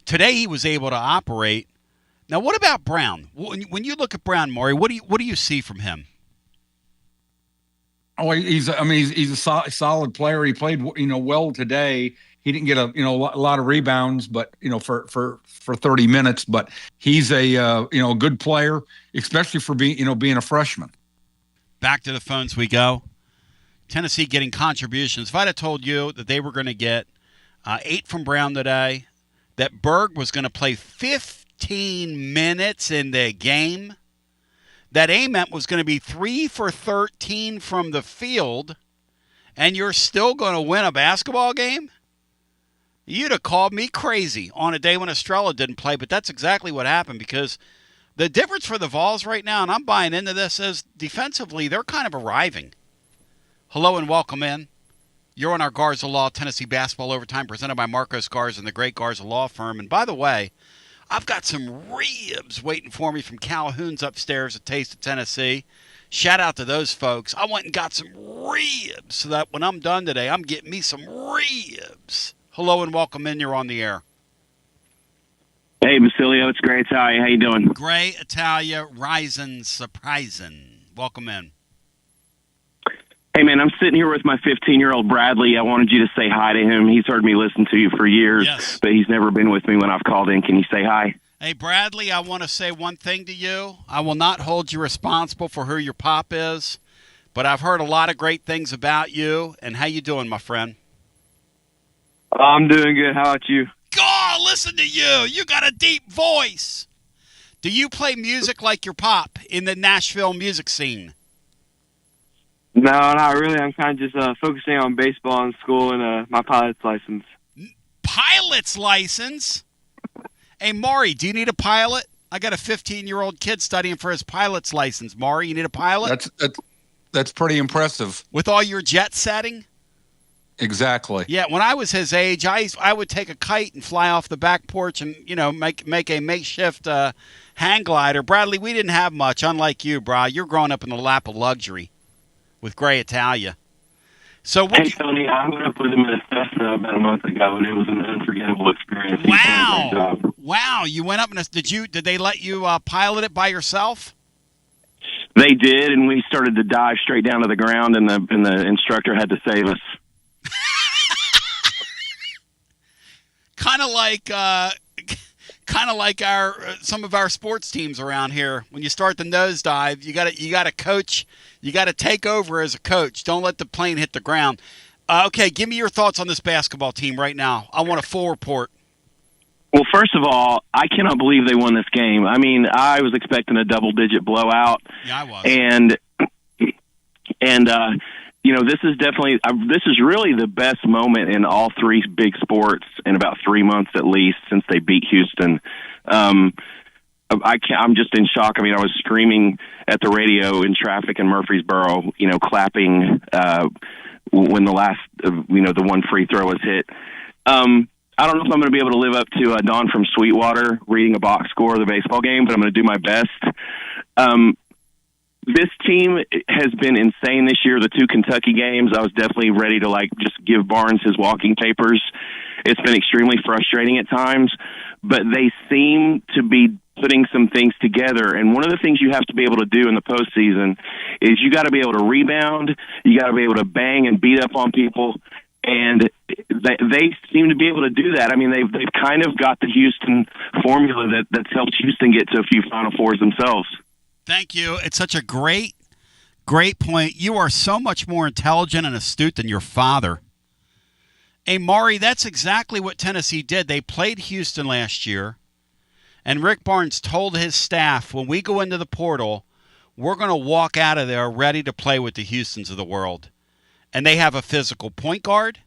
Today he was able to operate. Now, what about Brown? When you look at Brown, Maury, what do you see from him? Oh, he's a solid player. He played, well today. He didn't get a lot of rebounds, but for 30 minutes. But he's a good player, especially for being a freshman. Back to the phones we go. Tennessee getting contributions. If I'd have told you that they were going to get 8 from Brown today, that Berg was going to play 15 minutes in the game, that Ament was going to be 3 for 13 from the field, and you're still going to win a basketball game? You'd have called me crazy on a day when Estrella didn't play, but that's exactly what happened, because the difference for the Vols right now, and I'm buying into this, is defensively they're kind of arriving. Hello and welcome in. You're on our Garza Law Tennessee Basketball Overtime presented by Marcos Garza and the great Garza Law Firm. And by the way, I've got some ribs waiting for me from Calhoun's upstairs at Taste of Tennessee. Shout out to those folks. I went and got some ribs so that when I'm done today, I'm getting me some ribs. Hello and welcome in. You're on the air. Hey, Basilio. It's Gray Italia. How you doing? Gray Italia, rising, surprising. Welcome in. Hey, man, I'm sitting here with my 15-year-old Bradley. I wanted you to say hi to him. He's heard me listen to you for years, yes, but he's never been with me when I've called in. Can you say hi? Hey, Bradley, I want to say one thing to you. I will not hold you responsible for who your pop is, but I've heard a lot of great things about you. And how you doing, my friend? I'm doing good. How about you? God, listen to you. You got a deep voice. Do you play music like your pop in the Nashville music scene? No, not really. I'm kind of just focusing on baseball in school and my pilot's license. Pilot's license? Hey, Maury, do you need a pilot? I got a 15-year-old kid studying for his pilot's license. Maury, you need a pilot? That's pretty impressive. With all your jet setting? Exactly. Yeah, when I was his age, I would take a kite and fly off the back porch and, make a makeshift hang glider. Bradley, we didn't have much, unlike you, bro. You're growing up in the lap of luxury with Gray Italia. So hey, Tony, I went up with him at a Cessna about a month ago, and it was an unforgettable experience. Wow, you went up and did they let you pilot it by yourself? They did, and we started to dive straight down to the ground, and the instructor had to save us. Kind of like our some of our sports teams around here. When you start the nosedive, you got to coach. You got to take over as a coach. Don't let the plane hit the ground. Okay, give me your thoughts on this basketball team right now. I want a full report. Well, first of all, I cannot believe they won this game. I mean, I was expecting a double-digit blowout. Yeah, I was. And this is definitely this is really the best moment in all three big sports in about 3 months at least since they beat Houston. I'm just in shock. I mean, I was screaming at the radio in traffic in Murfreesboro, clapping when the last, the one free throw was hit. I don't know if I'm going to be able to live up to Don from Sweetwater reading a box score of the baseball game, but I'm going to do my best. This team has been insane this year. The 2 Kentucky games, I was definitely ready to just give Barnes his walking papers. It's been extremely frustrating at times, but they seem to be putting some things together. And one of the things you have to be able to do in the postseason is you got to be able to rebound. You got to be able to bang and beat up on people. And they seem to be able to do that. I mean, they've kind of got the Houston formula that's helped Houston get to a few Final Fours themselves. Thank you. It's such a great point. You are so much more intelligent and astute than your father. Hey, Maury, that's exactly what Tennessee did. They played Houston last year, and Rick Barnes told his staff, when we go into the portal, we're going to walk out of there ready to play with the Houstons of the world. And they have a physical point guard.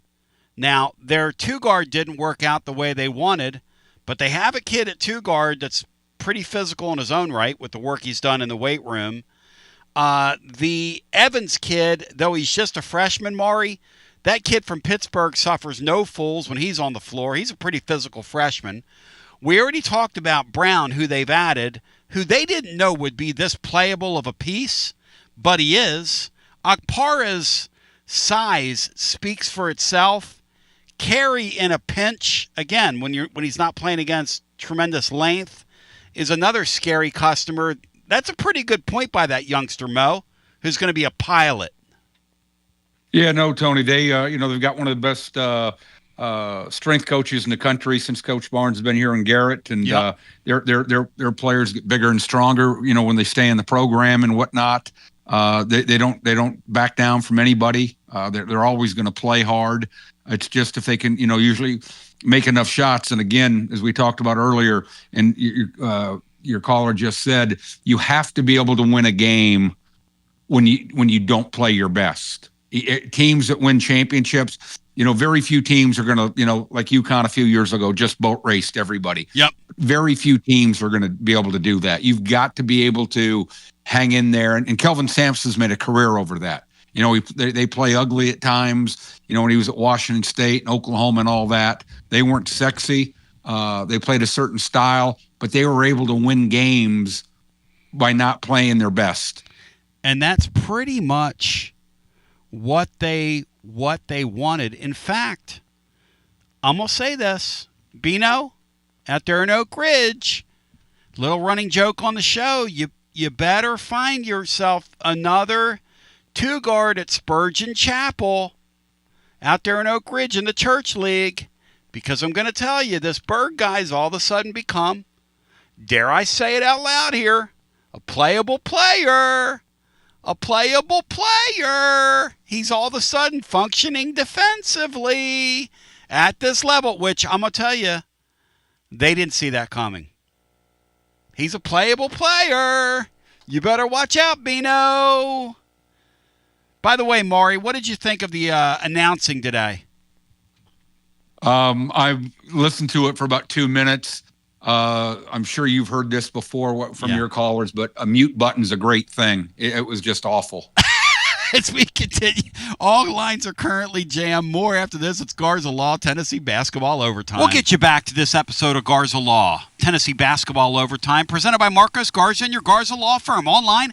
Now, their 2 guard didn't work out the way they wanted, but they have a kid at 2 guard that's pretty physical in his own right with the work he's done in the weight room. The Evans kid, though he's just a freshman, Maury, that kid from Pittsburgh suffers no fools when he's on the floor. He's a pretty physical freshman. We already talked about Brown, who they've added, who they didn't know would be this playable of a piece, but he is. Akpara's size speaks for itself. Carey in a pinch, again, when he's not playing against tremendous length, is another scary customer. That's a pretty good point by that youngster, Mo, who's going to be a pilot. Yeah, no, Tony, they've got one of the best strength coaches in the country since Coach Barnes has been here in Garrett, and yep. Their players get bigger and stronger, when they stay in the program and whatnot. They don't back down from anybody. They're always going to play hard. It's just if they can, usually make enough shots. And again, as we talked about earlier, and your caller just said, you have to be able to win a game when you don't play your best. Teams that win championships, very few teams are going to, like UConn a few years ago, just boat raced everybody. Yep. Very few teams are going to be able to do that. You've got to be able to hang in there. And Kelvin Sampson's made a career over that. They play ugly at times. When he was at Washington State and Oklahoma and all that, they weren't sexy. They played a certain style, but they were able to win games by not playing their best. And that's pretty much what they wanted. In fact, I'm going to say this, Bino, out there in Oak Ridge, little running joke on the show, you better find yourself another 2 guard at Spurgeon Chapel out there in Oak Ridge in the church league, because I'm going to tell you, this Berg guy's all of a sudden become, dare I say it out loud here, a playable player. A playable player. He's all of a sudden functioning defensively at this level, which I'm going to tell you, they didn't see that coming. He's a playable player. You better watch out, Bino. By the way, Maury, what did you think of the announcing today? I've listened to it for about 2 minutes. I'm sure you've heard this before from your callers, but a mute button's a great thing. It was just awful. As we continue, all lines are currently jammed. More after this. It's Garza Law, Tennessee Basketball Overtime. We'll get you back to this episode of Garza Law, Tennessee Basketball Overtime, presented by Marcos Garza and your Garza Law firm. Online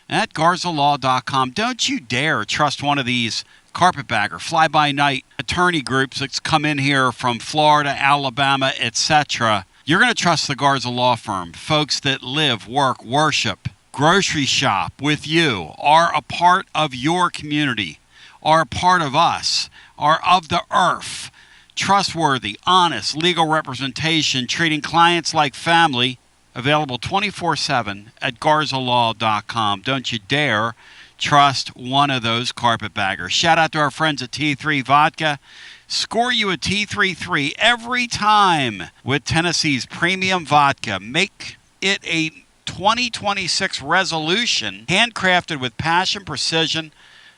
at garzalaw.com. Don't you dare trust one of these carpetbagger, fly-by-night attorney groups that's come in here from Florida, Alabama, etc. You're going to trust the Garza Law firm, folks that live, work, worship grocery shop with you, are a part of your community, are a part of us, are of the earth. Trustworthy, honest, legal representation, treating clients like family. Available 24/7 at garzalaw.com. Don't you dare trust one of those carpetbaggers. Shout out to our friends at T3 Vodka. Score you a T33 every time with Tennessee's premium vodka. Make it a 2026 resolution, handcrafted with passion, precision,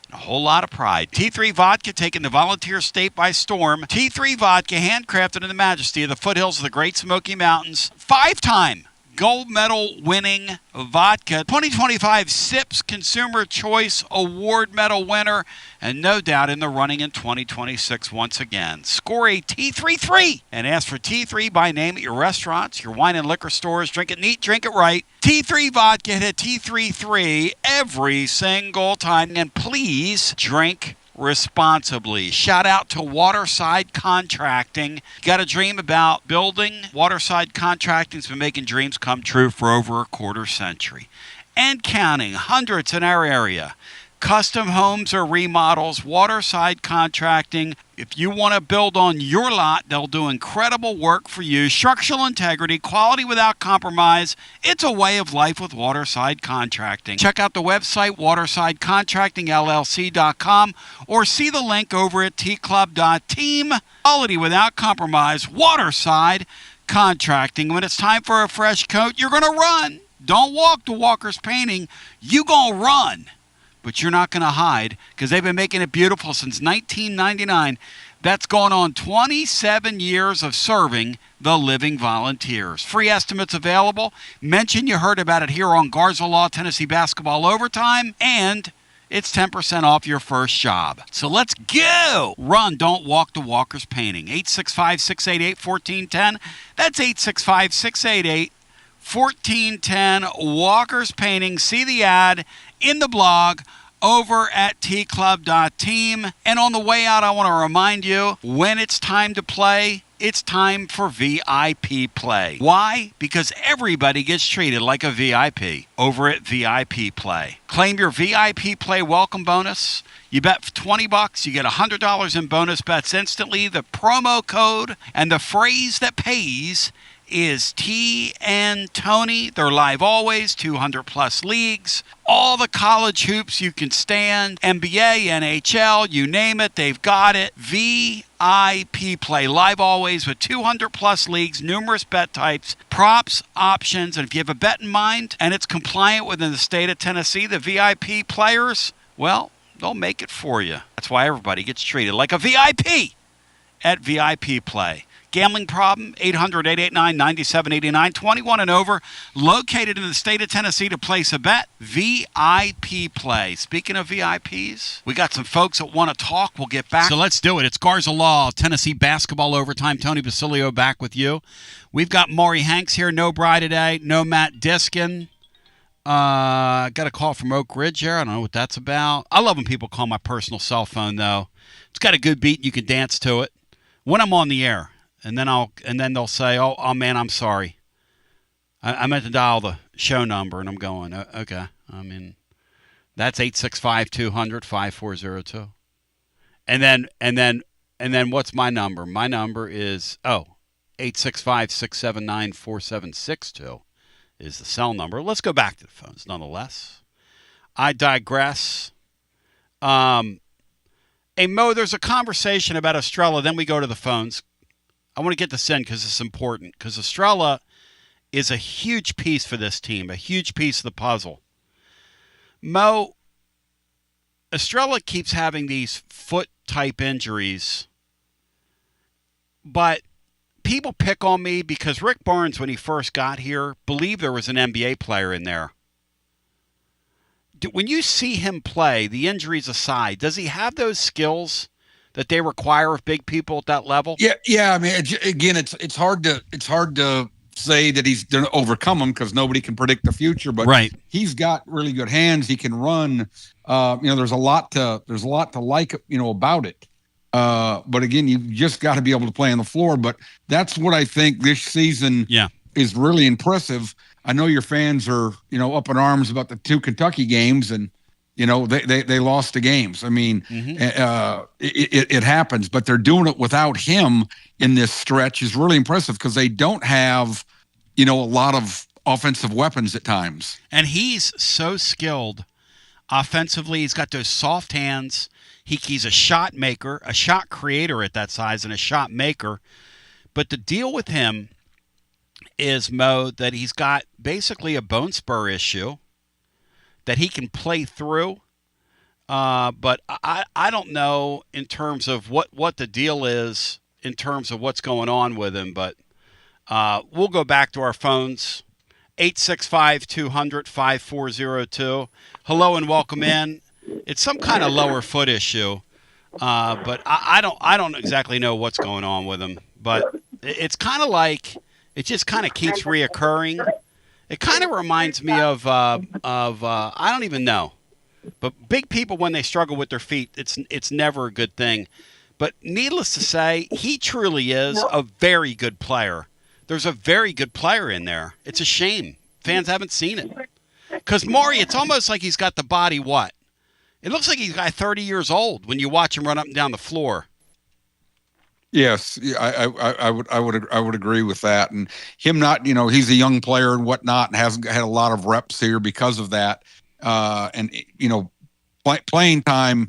and a whole lot of pride. T3 Vodka, taking the volunteer state by storm. T3 Vodka, handcrafted in the majesty of the foothills of the Great Smoky Mountains. 5-time gold medal winning vodka, 2025 SIPS Consumer Choice Award medal winner, and no doubt in the running in 2026 once again. Score a T33 and ask for T3 by name at your restaurants, your wine and liquor stores. Drink it neat, drink it right. T3 Vodka, hit T33 every single time, and please drink responsibly. Shout out to Waterside Contracting. Got a dream about building? Waterside Contracting's been making dreams come true for over a quarter century and counting. Hundreds in our area. Custom homes or remodels, Waterside Contracting. If you want to build on your lot, they'll do incredible work for you. Structural integrity, quality without compromise. It's a way of life with Waterside Contracting. Check out the website, watersidecontractingllc.com, or see the link over at tclub.team. Quality without compromise, Waterside Contracting. When it's time for a fresh coat, you're going to run. Don't walk to Walker's Painting. You going to run. But you're not going to hide, because they've been making it beautiful since 1999. That's going on 27 years of serving the living volunteers. Free estimates available. Mention you heard about it here on Garza Law Tennessee Basketball Overtime, and it's 10% off your first job. So let's go. Run, don't walk to Walker's Painting. 865-688-1410. That's 865-688-1410. Walker's Painting. See the ad in the blog over at tclub.team. And on the way out, I want to remind you, when it's time to play, it's time for VIP play. Why? Because everybody gets treated like a VIP over at VIP play. Claim your VIP play welcome bonus. You bet for $20, you get $100 in bonus bets instantly. The promo code and the phrase that pays is T and Tony. They're live always, 200+ leagues. All the college hoops you can stand, NBA, NHL, you name it, they've got it. VIP play, live always with 200+ leagues, numerous bet types, props, options, and if you have a bet in mind and it's compliant within the state of Tennessee, the VIP players, well, they'll make it for you. That's why everybody gets treated like a VIP at VIP play. Gambling problem, 800-889-9789, 21 and over, located in the state of Tennessee to place a bet, VIP play. Speaking of VIPs, we got some folks that want to talk. We'll get back. So let's do it. It's Garza Law, Tennessee Basketball Overtime. Tony Basilio back with you. We've got Maury Hanks here, no Bry today, no Matt Diskin. Got a call from Oak Ridge here. I don't know what that's about. I love when people call my personal cell phone, though. It's got a good beat and you can dance to it when I'm on the air. And then they'll say, oh man, I'm sorry. I meant to dial the show number, and I'm going, okay. I mean, that's 865-200-5402. And then what's my number? My number is 865-679-4762 is the cell number. Let's go back to the phones, nonetheless. I digress. Hey Mo, there's a conversation about Estrella. Then we go to the phones. I want to get this in because it's important. Because Estrella is a huge piece for this team, a huge piece of the puzzle. Mo, Estrella keeps having these foot-type injuries, but people pick on me because Rick Barnes, when he first got here, believed there was an NBA player in there. When you see him play, the injuries aside, does he have those skills that they require of big people at that level? Yeah. I mean, again, it's hard to say that he's going to overcome them because nobody can predict the future. But right. He's got really good hands. He can run. There's a lot to like, about it. But again, you just got to be able to play on the floor. But that's what I think this season is really impressive. I know your fans are, up in arms about the 2 Kentucky games, and they lost the games. I mean, it happens, but they're doing it without him in this stretch is really impressive because they don't have, a lot of offensive weapons at times. And he's so skilled offensively. He's got those soft hands. He's a shot maker, a shot creator at that size, and a shot maker. But the deal with him is, Mo, that he's got basically a bone spur issue that he can play through. But I don't know in terms of what the deal is in terms of what's going on with him. But we'll go back to our phones. 865-200-5402. Hello and welcome in. It's some kind of lower foot issue, but I don't exactly know what's going on with him. But it's kind of like it just kind of keeps reoccurring. It kind of reminds me of I don't even know. But big people, when they struggle with their feet, it's never a good thing. But needless to say, he truly is a very good player. There's a very good player in there. It's a shame fans haven't seen it. Because Maury, it's almost like he's got the body what? It looks like he's got 30 years old when you watch him run up and down the floor. Yes, I would agree with that. And him not, he's a young player and whatnot, and hasn't had a lot of reps here because of that. Playing time,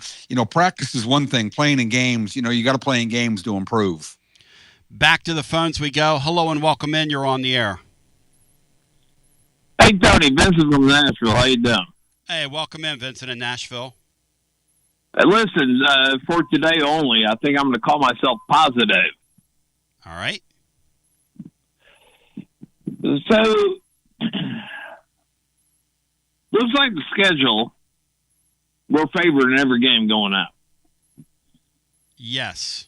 practice is one thing. Playing in games, you got to play in games to improve. Back to the phones we go. Hello and welcome in. You're on the air. Hey, Tony, Vincent from Nashville. How you doing? Hey, welcome in, Vincent in Nashville. Listen, for today only, I think I'm going to call myself positive. All right. So, looks like the schedule, we're favored in every game going out. Yes.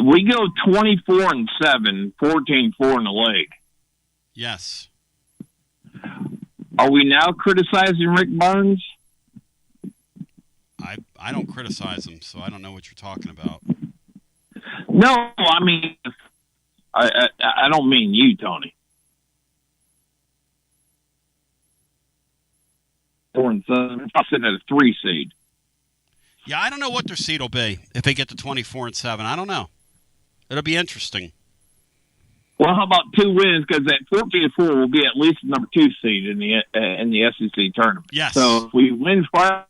We go 24-7, 14-4 in the league. Yes. Are we now criticizing Rick Barnes? I don't criticize him, so I don't know what you're talking about. No, I mean, I don't mean you, Tony. 4-7, I'm sitting at a 3 seed. Yeah, I don't know what their seed will be if they get to 24-7. I don't know. It'll be interesting. Well, how about 2 wins? Because at 14-4 will be at least the number 2 seed in the SEC tournament. Yes. So if we win 5.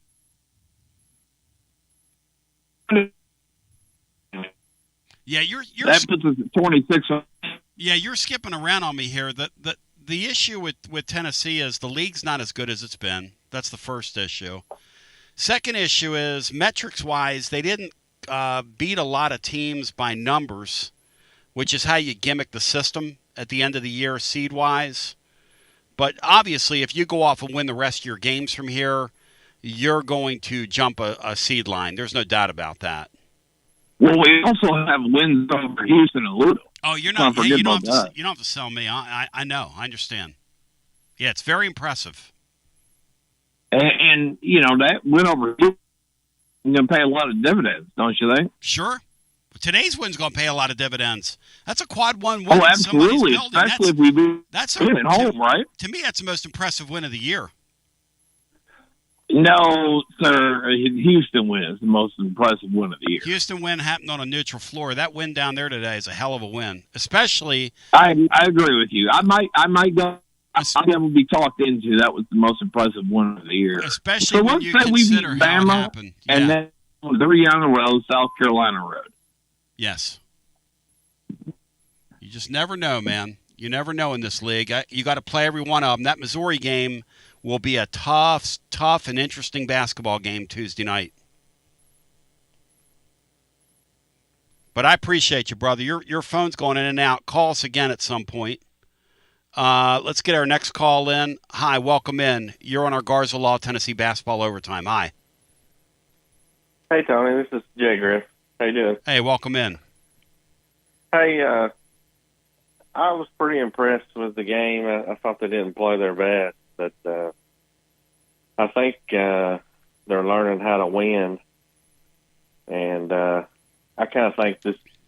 Yeah, you're that puts us at 26. Yeah, you're skipping around on me here. The issue with Tennessee is the league's not as good as it's been. That's the first issue. Second issue is metrics-wise, they didn't beat a lot of teams by numbers, which is how you gimmick the system at the end of the year seed-wise. But obviously, if you go off and win the rest of your games from here, you're going to jump a seed line. There's no doubt about that. Well, we also have wins over Houston and Ludo. Oh, you're not. Hey, you don't have to sell me. I know. I understand. Yeah, it's very impressive. And that win over Houston is going to pay a lot of dividends, don't you think? Sure. Today's win's going to pay a lot of dividends. That's a quad 1 win. Oh, absolutely. Especially if we beat them at home, right? To me, that's the most impressive win of the year. No, sir. Houston win is the most impressive win of the year. Houston win happened on a neutral floor. That win down there today is a hell of a win, especially. I agree with you. I might go. I'll never be talked into that was the most impressive win of the year. Especially so when let's you say we beat consider Bama, how it happened. Yeah. And then 3 on the road, South Carolina road. Yes. You just never know, man. You never know in this league. You got to play every one of them. That Missouri game will be a tough and interesting basketball game Tuesday night. But I appreciate you, brother. Your phone's going in and out. Call us again at some point. Let's get our next call in. Hi, welcome in. You're on our Garza Law Tennessee Basketball Overtime. Hi. Hey, Tony. This is Jay Griff. How you doing? Hey, welcome in. Hey, I was pretty impressed with the game. I thought they didn't play their best, but I think they're learning how to win. And I kind of think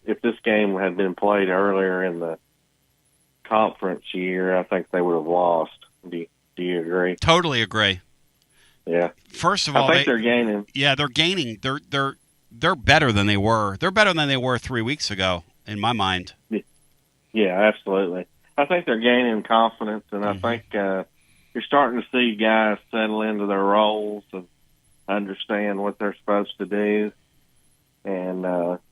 if this game had been played earlier in the conference year, I think they would have lost. Do you agree? Totally agree. Yeah. First of all, I think they're gaining. Yeah, they're gaining. They're better than they were. They're better than they were 3 weeks ago, in my mind. Yeah, absolutely. I think they're gaining confidence, and I think you're starting to see guys settle into their roles and understand what they're supposed to do. And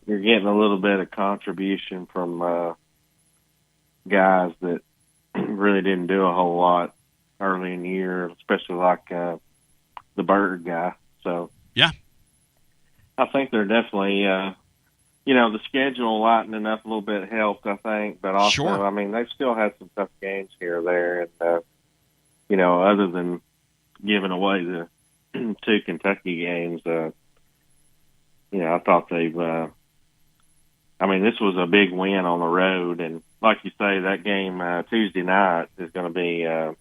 you're getting a little bit of contribution from guys that really didn't do a whole lot early in the year, especially like the Bird guy. So yeah, I think they're definitely, the schedule lightening up a little bit helped, I think. But also, sure. I mean, they've still had some tough games here or there. And, other than giving away the 2 Kentucky games, I thought they've, this was a big win on the road. And like you say, that game Tuesday night is going to be, a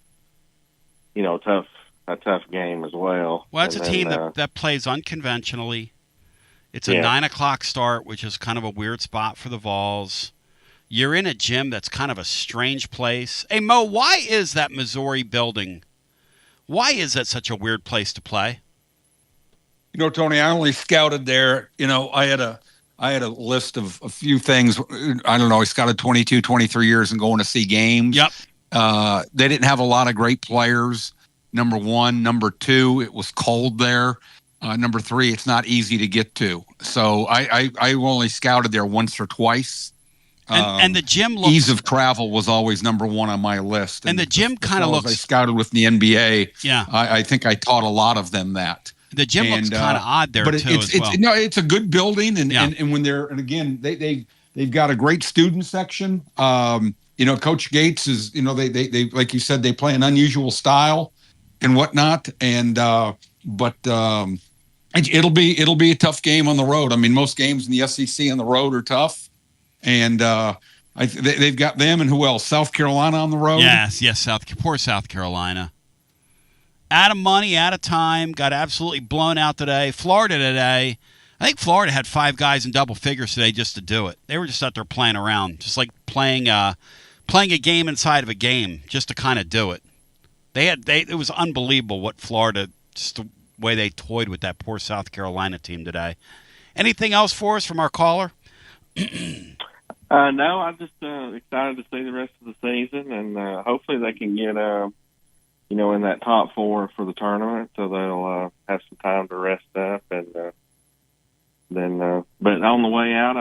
tough game as well. Well, it's a team that plays unconventionally. It's a 9 o'clock start, which is kind of a weird spot for the Vols. You're in a gym that's kind of a strange place. Hey, Mo, why is that Missouri building? Why is that such a weird place to play? Tony, I only scouted there. I had a list of a few things. I don't know. I scouted 22, 23 years and going to see games. Yep. They didn't have a lot of great players. Number one. Number two, it was cold there. Number three, it's not easy to get to. So I only scouted there once or twice. And the gym looks... Ease of travel was always number one on my list. And the gym kind of looks... I scouted with the NBA. Yeah. I think I taught a lot of them that. The gym looks kind of odd there, as well. No, it's a good building. And when they're... And again, they've got a great student section. Coach Gates is... They like you said, they play an unusual style and whatnot. And... It'll be a tough game on the road. I mean, most games in the SEC on the road are tough, and they've got them and who else? South Carolina on the road. Yes, poor South Carolina. Out of money, out of time, got absolutely blown out today. Florida today, I think Florida had 5 guys in double figures today just to do it. They were just out there playing around, just like playing a game inside of a game, just to kind of do it. It was unbelievable what Florida, just the way they toyed with that poor South Carolina team today. Anything else for us from our caller? No, I'm just excited to see the rest of the season, and hopefully they can get, in that top 4 for the tournament, so they'll have some time to rest up, and then. But on the way out,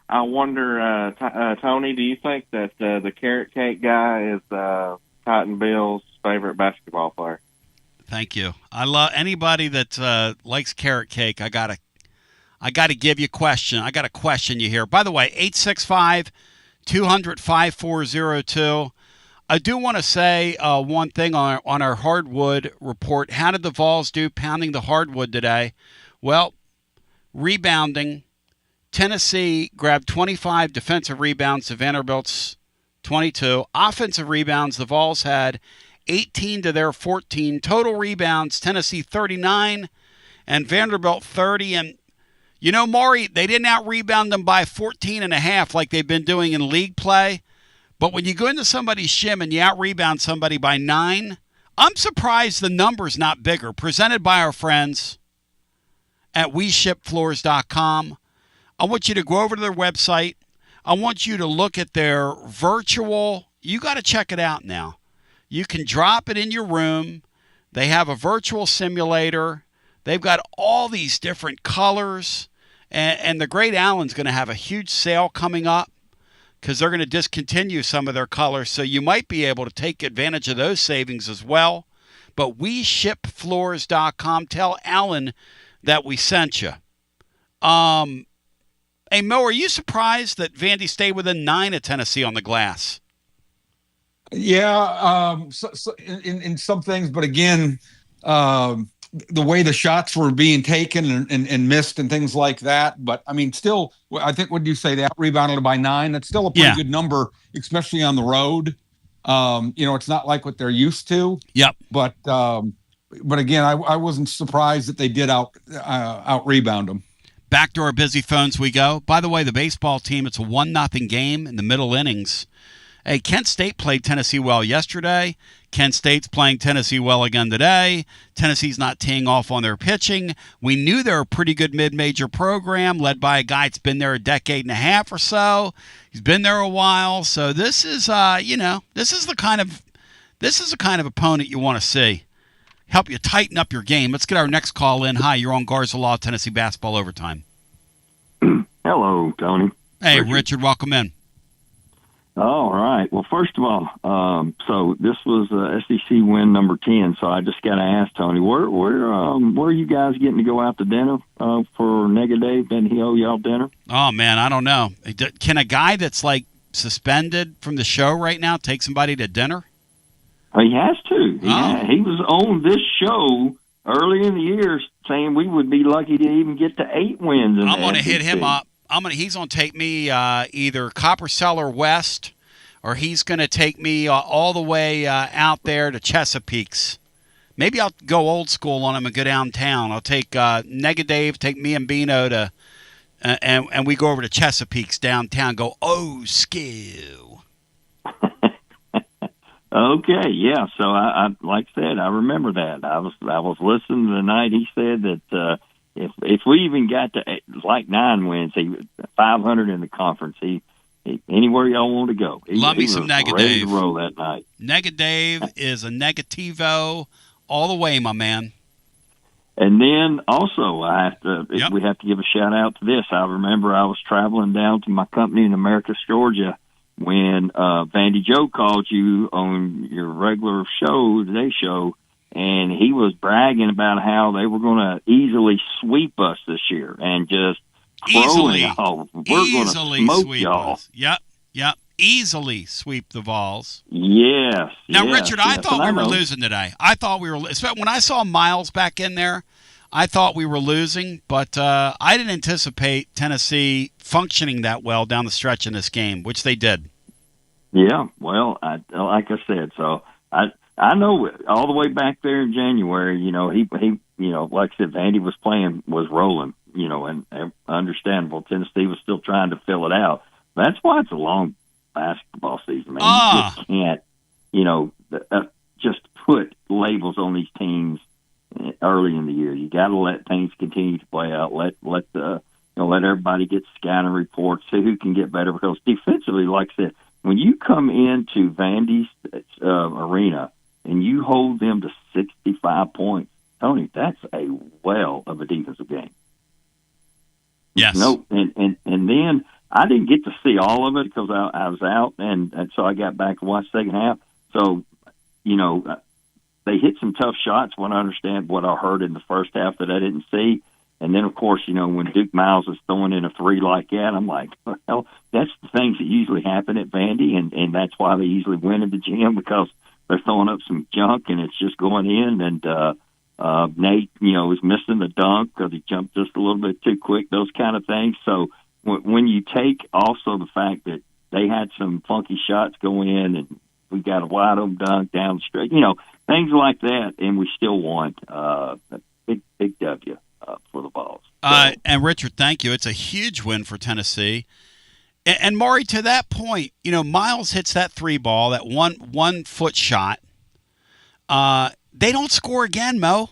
I wonder, Tony, do you think that the carrot cake guy is Cotton Bill's favorite basketball player? Thank you. I love anybody that likes carrot cake. I gotta give you a question. I gotta question you here. By the way, 865-200-5402. I do want to say one thing on our hardwood report. How did the Vols do pounding the hardwood today? Well, rebounding. Tennessee grabbed 25 defensive rebounds to Vanderbilt's 22. Offensive rebounds, the Vols had 18 to their 14. Total rebounds, Tennessee 39 and Vanderbilt 30. And, Maury, they didn't out-rebound them by 14 and a half like they've been doing in league play. But when you go into somebody's shim and you out-rebound somebody by 9, I'm surprised the number's not bigger. Presented by our friends at WeShipFloors.com. I want you to go over to their website. I want you to look at their virtual. You got to check it out now. You can drop it in your room. They have a virtual simulator. They've got all these different colors. And the Great Allen's going to have a huge sale coming up because they're going to discontinue some of their colors. So you might be able to take advantage of those savings as well. But WeShipFloors.com. Tell Allen that we sent you. Hey, Mo, are you surprised that Vandy stayed within 9 of Tennessee on the glass? Yeah, so in some things, but again, the way the shots were being taken and missed and things like that. But I mean, still, I think, what did you say? They out-rebounded by 9. That's still a pretty good number, especially on the road. It's not like what they're used to. Yep. But again, I wasn't surprised that they did out-rebound them. Back to our busy phones we go. By the way, the baseball team, it's a 1-0 game in the middle innings. Hey, Kent State played Tennessee well yesterday. Kent State's playing Tennessee well again today. Tennessee's not teeing off on their pitching. We knew they're a pretty good mid-major program led by a guy that's been there a decade and a half or so. He's been there a while. So this is, this is the kind of opponent you want to see. Help you tighten up your game. Let's get our next call in. Hi, you're on Garza Law, Tennessee Basketball Overtime. Hello, Tony. Hey, Richard, welcome in. All right. Well, first of all, so this was SEC win number 10. So I just got to ask Tony, where are you guys getting to go out to dinner for Negative? Didn't he owe y'all dinner? Oh man, I don't know. Can a guy that's like suspended from the show right now take somebody to dinner? He has to. He was on this show early in the year saying we would be lucky to even get to 8 wins. I'm going to hit him up. He's going to take me either Copper Cellar West, or he's going to take me all the way out there to Chesapeake's. Maybe I'll go old school on him and go downtown. I'll take Negative, take me and Bino to, and we go over to Chesapeake's downtown. Go skill. Okay, yeah. So I like I said, I remember that. I was listening the night he said that. If we even got to like 9 wins, 500 in the conference, he anywhere y'all want to go. Love me some Negative. Ready to roll that night. Negative is a negativo all the way, my man. And then also we have to give a shout out to this. I remember I was traveling down to my company in Americus, Georgia, when Vandy Joe called you on your regular show, Today Show. And he was bragging about how they were going to easily sweep us this year and just easily. We're going to smoke y'all. Us. Yep. Easily sweep the Vols. Yes. Now, yes, Richard, I thought we were losing today. I thought we were. When I saw Miles back in there, I thought we were losing, but I didn't anticipate Tennessee functioning that well down the stretch in this game, which they did. Yeah. Well, like I said, so I know all the way back there in January, he like I said, Vandy was rolling, and understandable. Tennessee was still trying to fill it out. That's why it's a long basketball season, man. You just can't, just put labels on these teams early in the year. You got to let things continue to play out. Let everybody get scouting reports, see who can get better. Because defensively, like I said, when you come into Vandy's arena and you hold them to 65 points, Tony, that's a well of a defensive game. Yes. No, and then I didn't get to see all of it because I was out, and so I got back and watched the second half. So, they hit some tough shots. When I understand what I heard in the first half that I didn't see. And then, of course, when Duke Miles is throwing in a 3 like that, I'm like, well, that's the things that usually happen at Vandy, and that's why they usually win at the gym, because they're throwing up some junk and it's just going in. And Nate, is missing the dunk because he jumped just a little bit too quick, those kind of things. So when you take also the fact that they had some funky shots go in and we got a wide open dunk down the stretch, things like that, and we still won. Big W. For the Vols. And Richard, thank you. It's a huge win for Tennessee. And Maury, to that point, Miles hits that 3 ball, that one foot shot. They don't score again, Mo.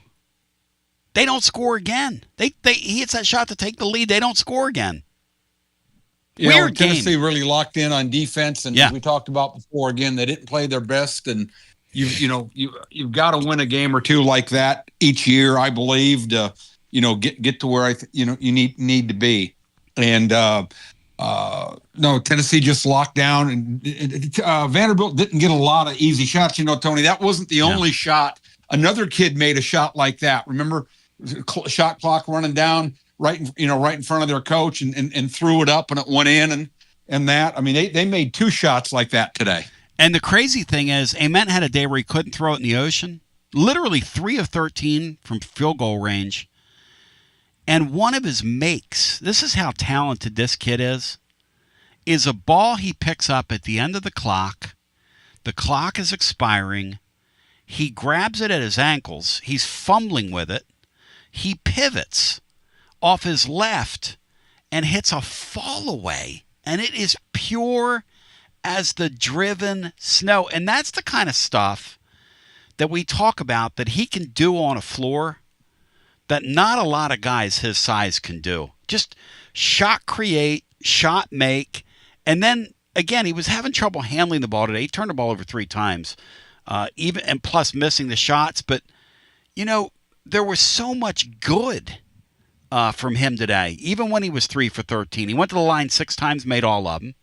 They don't score again. He hits that shot to take the lead. They don't score again. Weird game. Tennessee really locked in on defense, and we talked about before. Again, they didn't play their best, and you've got to win a game or two like that each year, I believe, to get to where you need to be. And no, Tennessee just locked down, and Vanderbilt didn't get a lot of easy shots. Tony, that wasn't the only shot. Another kid made a shot like that. Remember, shot clock running down right in front of their coach, and threw it up, and it went in, and that. I mean, they made 2 shots like that today. And the crazy thing is, Ament had a day where he couldn't throw it in the ocean. Literally 3 of 13 from field goal range. And one of his makes, this is how talented this kid is a ball he picks up at the end of the clock. The clock is expiring. He grabs it at his ankles. He's fumbling with it. He pivots off his left and hits a fall away. And it is pure as the driven snow. And that's the kind of stuff that we talk about that he can do on a floor that not a lot of guys his size can do. Just shot create, shot make, and then, again, he was having trouble handling the ball today. He turned the ball over 3 times, and plus missing the shots. But, there was so much good from him today, even when he was 3 for 13. He went to the line 6 times, made all of them.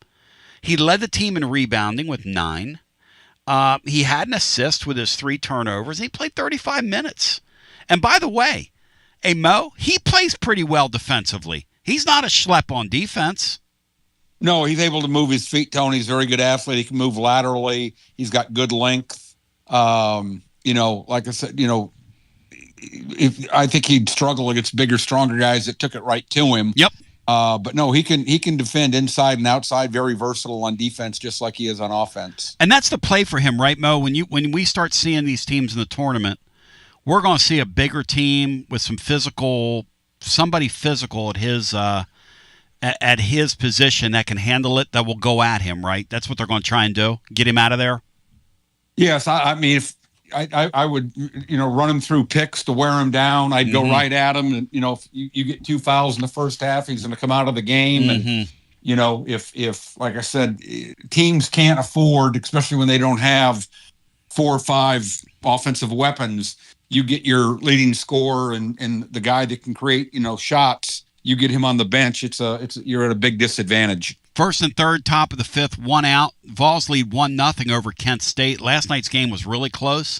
He led the team in rebounding with 9. He had an assist with his 3 turnovers. And he played 35 minutes. And by the way, Mo, he plays pretty well defensively. He's not a schlep on defense. No, he's able to move his feet, Tony. He's a very good athlete. He can move laterally. He's got good length. Like I said, if I think he'd struggle against bigger, stronger guys that took it right to him. Yep. But no, he can defend inside and outside, very versatile on defense, just like he is on offense. And that's the play for him, right, Mo? When we start seeing these teams in the tournament, we're going to see a bigger team with somebody physical at his position that can handle it, that will go at him, right? That's what they're going to try and do, get him out of there. Yes, I mean, if I would, run him through picks to wear him down. I'd go right at him, and if you get 2 fouls in the first half, he's going to come out of the game. And if like I said, teams can't afford, especially when they don't have 4 or 5 offensive weapons, you get your leading scorer and the guy that can create shots. You get him on the bench. You're at a big disadvantage. First and third, top of the 5th, 1 out. Vols lead 1-0 over Kent State. Last night's game was really close.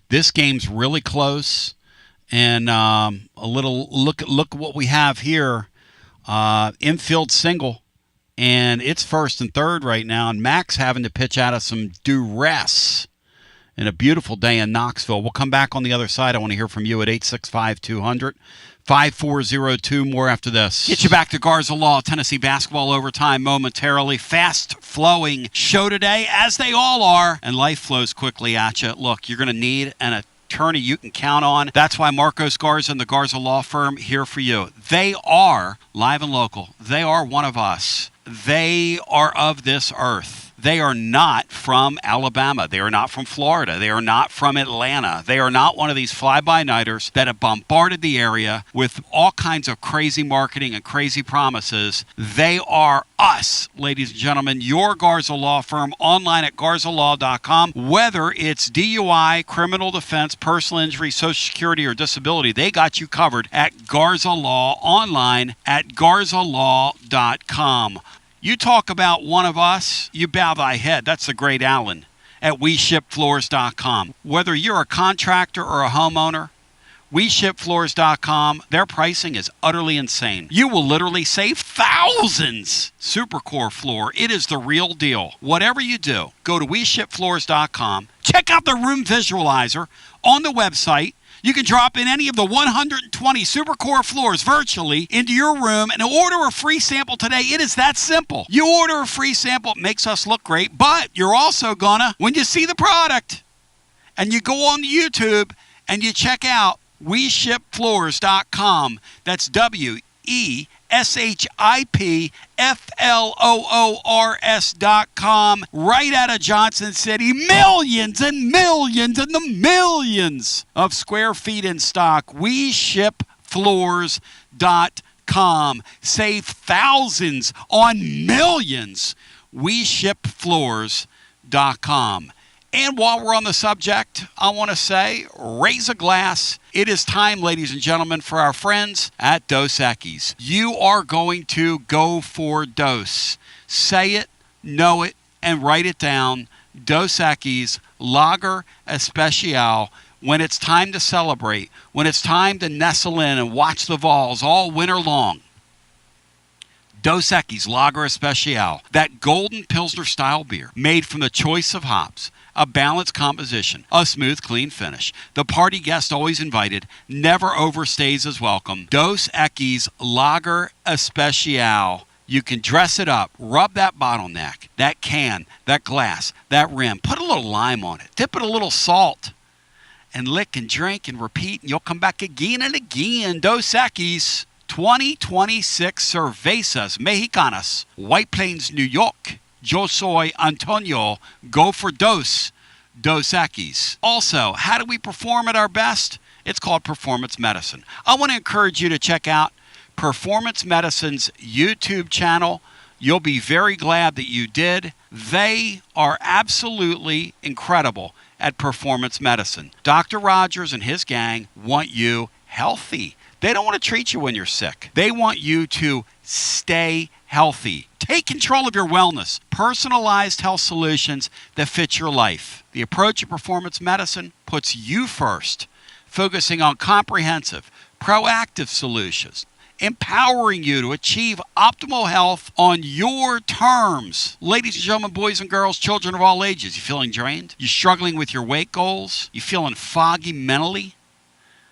This game's really close. And a little look at what we have here. Infield single. And it's first and third right now. And Mac's having to pitch out of some duress in a beautiful day in Knoxville. We'll come back on the other side. I want to hear from you at 865-200. 5402, more after this. Get you back to Garza Law, Tennessee basketball overtime momentarily. Fast-flowing show today, as they all are, and life flows quickly at you. Look, you're going to need an attorney you can count on. That's why Marcos Garza and the Garza Law Firm here for you. They are live and local. They are one of us. They are of this earth. They are not from Alabama. They are not from Florida. They are not from Atlanta. They are not one of these fly-by-nighters that have bombarded the area with all kinds of crazy marketing and crazy promises. They are us, ladies and gentlemen, your Garza Law Firm, online at garzalaw.com. Whether it's DUI, criminal defense, personal injury, Social Security, or disability, they got you covered at Garza Law, online at garzalaw.com. You talk about one of us, you bow thy head. That's the great Allen at WeShipFloors.com. Whether you're a contractor or a homeowner, WeShipFloors.com, their pricing is utterly insane. You will literally save thousands. Supercore floor, it is the real deal. Whatever you do, go to WeShipFloors.com. Check out the room visualizer on the website. You can drop in any of the 120 Supercore floors virtually into your room and order a free sample today. It is that simple. You order a free sample, it makes us look great, but you're also gonna, when you see the product and you go on YouTube and you check out WeShipFloors.com, that's WeShipFloors.com, right out of Johnson City. Millions and millions and the millions of square feet in stock. WeShipFloors.com. Save thousands on millions. WeShipFloors.com. And while we're on the subject, I want to say, raise a glass. It is time, ladies and gentlemen, for our friends at Dos Equis. You are going to go for Dos. Say it, know it, and write it down. Dos Equis Lager Especial. When it's time to celebrate, when it's time to nestle in and watch the Vols all winter long. Dos Equis Lager Especial, that golden Pilsner style beer made from the choice of hops, a balanced composition, a smooth, clean finish. The party guest always invited, never overstays his welcome. Dos Equis Lager Especial. You can dress it up, rub that bottleneck, that can, that glass, that rim, put a little lime on it, dip it a little salt, and lick and drink and repeat, and you'll come back again and again. Dos Equis 2026 Cervezas Mexicanas, White Plains, New York. Yo soy Antonio. Go for Dos Equis. Also, how do we perform at our best? It's called performance medicine. I want to encourage you to check out Performance Medicine's YouTube channel. You'll be very glad that you did. They are absolutely incredible at performance medicine. Dr. Rogers and his gang want you healthy. They don't want to treat you when you're sick. They want you to stay healthy. Take control of your wellness. Personalized health solutions that fit your life. The approach of performance medicine puts you first, focusing on comprehensive, proactive solutions, empowering you to achieve optimal health on your terms. Ladies and gentlemen, boys and girls, children of all ages, you feeling drained? You struggling with your weight goals? You feeling foggy mentally?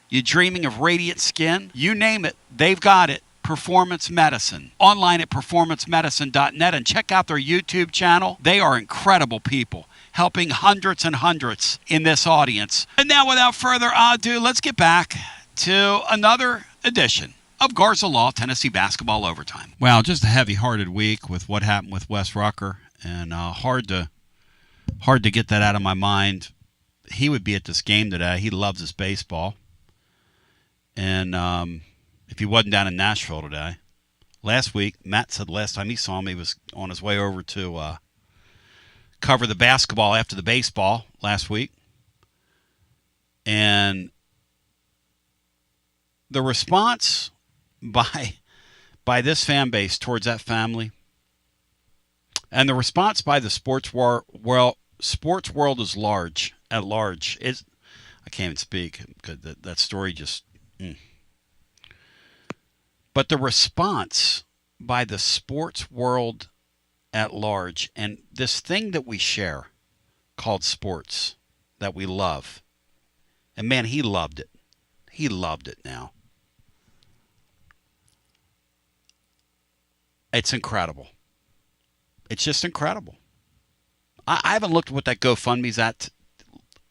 You dreaming of radiant skin? You name it, they've got it. Performance Medicine. Online at performancemedicine.net, and check out their YouTube channel. They are incredible people, helping hundreds and hundreds in this audience. And now, without further ado, let's get back to another edition of Garza Law Tennessee Basketball Overtime. Wow, just a heavy-hearted week with what happened with Wes Rucker, and hard to get that out of my mind. He would be at this game today. He loves his baseball. And if he wasn't down in Nashville today. Last week, Matt said last time he saw him, he was on his way over to cover the basketball after the baseball last week. And the response by this fan base towards that family, and the response by the sports world is at large. I can't even speak because that story just... But the response by the sports world at large, and this thing that we share called sports that we love, and man, he loved it. He loved it now. It's incredible. It's just incredible. I haven't looked at what that GoFundMe's at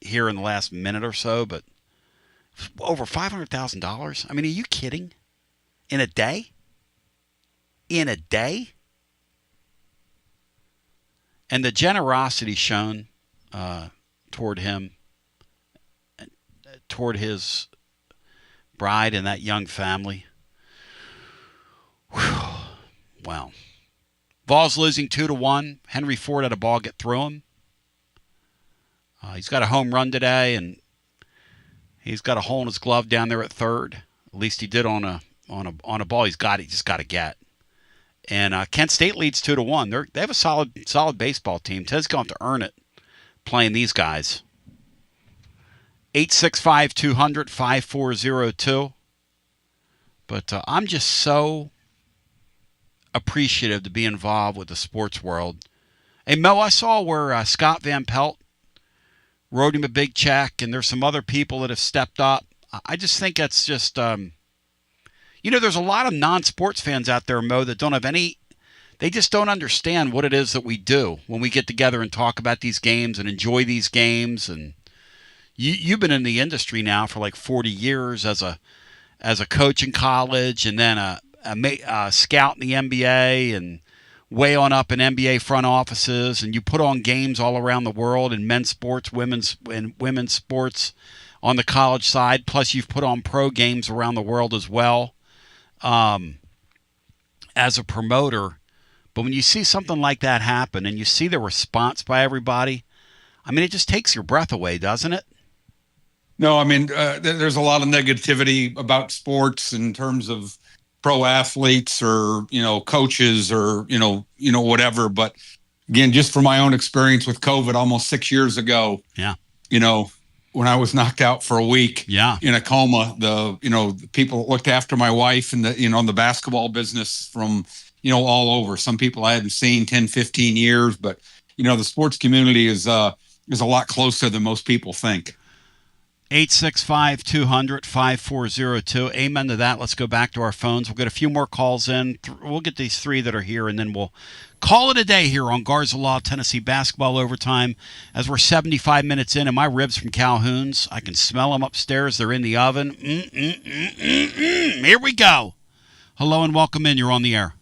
here in the last minute or so, but over $500,000. I mean, are you kidding? In a day? In a day? And the generosity shown toward him, toward his bride and that young family. Whew. Wow. Vols losing 2-1. Henry Ford had a ball get through him. He's got a home run today, and he's got a hole in his glove down there at third. At least he did on a ball he just got to get. And Kent State leads 2-1. They have a solid baseball team. Ted's going to earn it playing these guys. 865-200-5402. But I'm just so appreciative to be involved with the sports world. Hey, Mo, I saw where Scott Van Pelt wrote him a big check, and there's some other people that have stepped up. I just think that's just... there's a lot of non-sports fans out there, Mo, that don't have any... They just don't understand what it is that we do when we get together and talk about these games and enjoy these games. And you've been in the industry now for like 40 years as a coach in college, and then a scout in the NBA, and way on up in NBA front offices. And you put on games all around the world in men's sports, women's sports on the college side. Plus, you've put on pro games around the world as well. As a promoter. But when you see something like that happen and you see the response by everybody, I mean, it just takes your breath away, doesn't it? No, I mean, there's a lot of negativity about sports in terms of pro athletes or, coaches or, whatever. But again, just from my own experience with COVID almost 6 years ago, yeah, when I was knocked out for a week in a coma, the people that looked after my wife and the basketball business from, all over. Some people I hadn't seen 10, 15 years, but, the sports community is a lot closer than most people think. 865-200-5402. Amen to that. Let's go back to our phones. We'll get a few more calls in. We'll get these three that are here, and then we'll call it a day here on Garza Law Tennessee Basketball Overtime as we're 75 minutes in, and my ribs from Calhoun's, I can smell them upstairs. They're in the oven. Here we go. Hello and welcome in. You're on the air.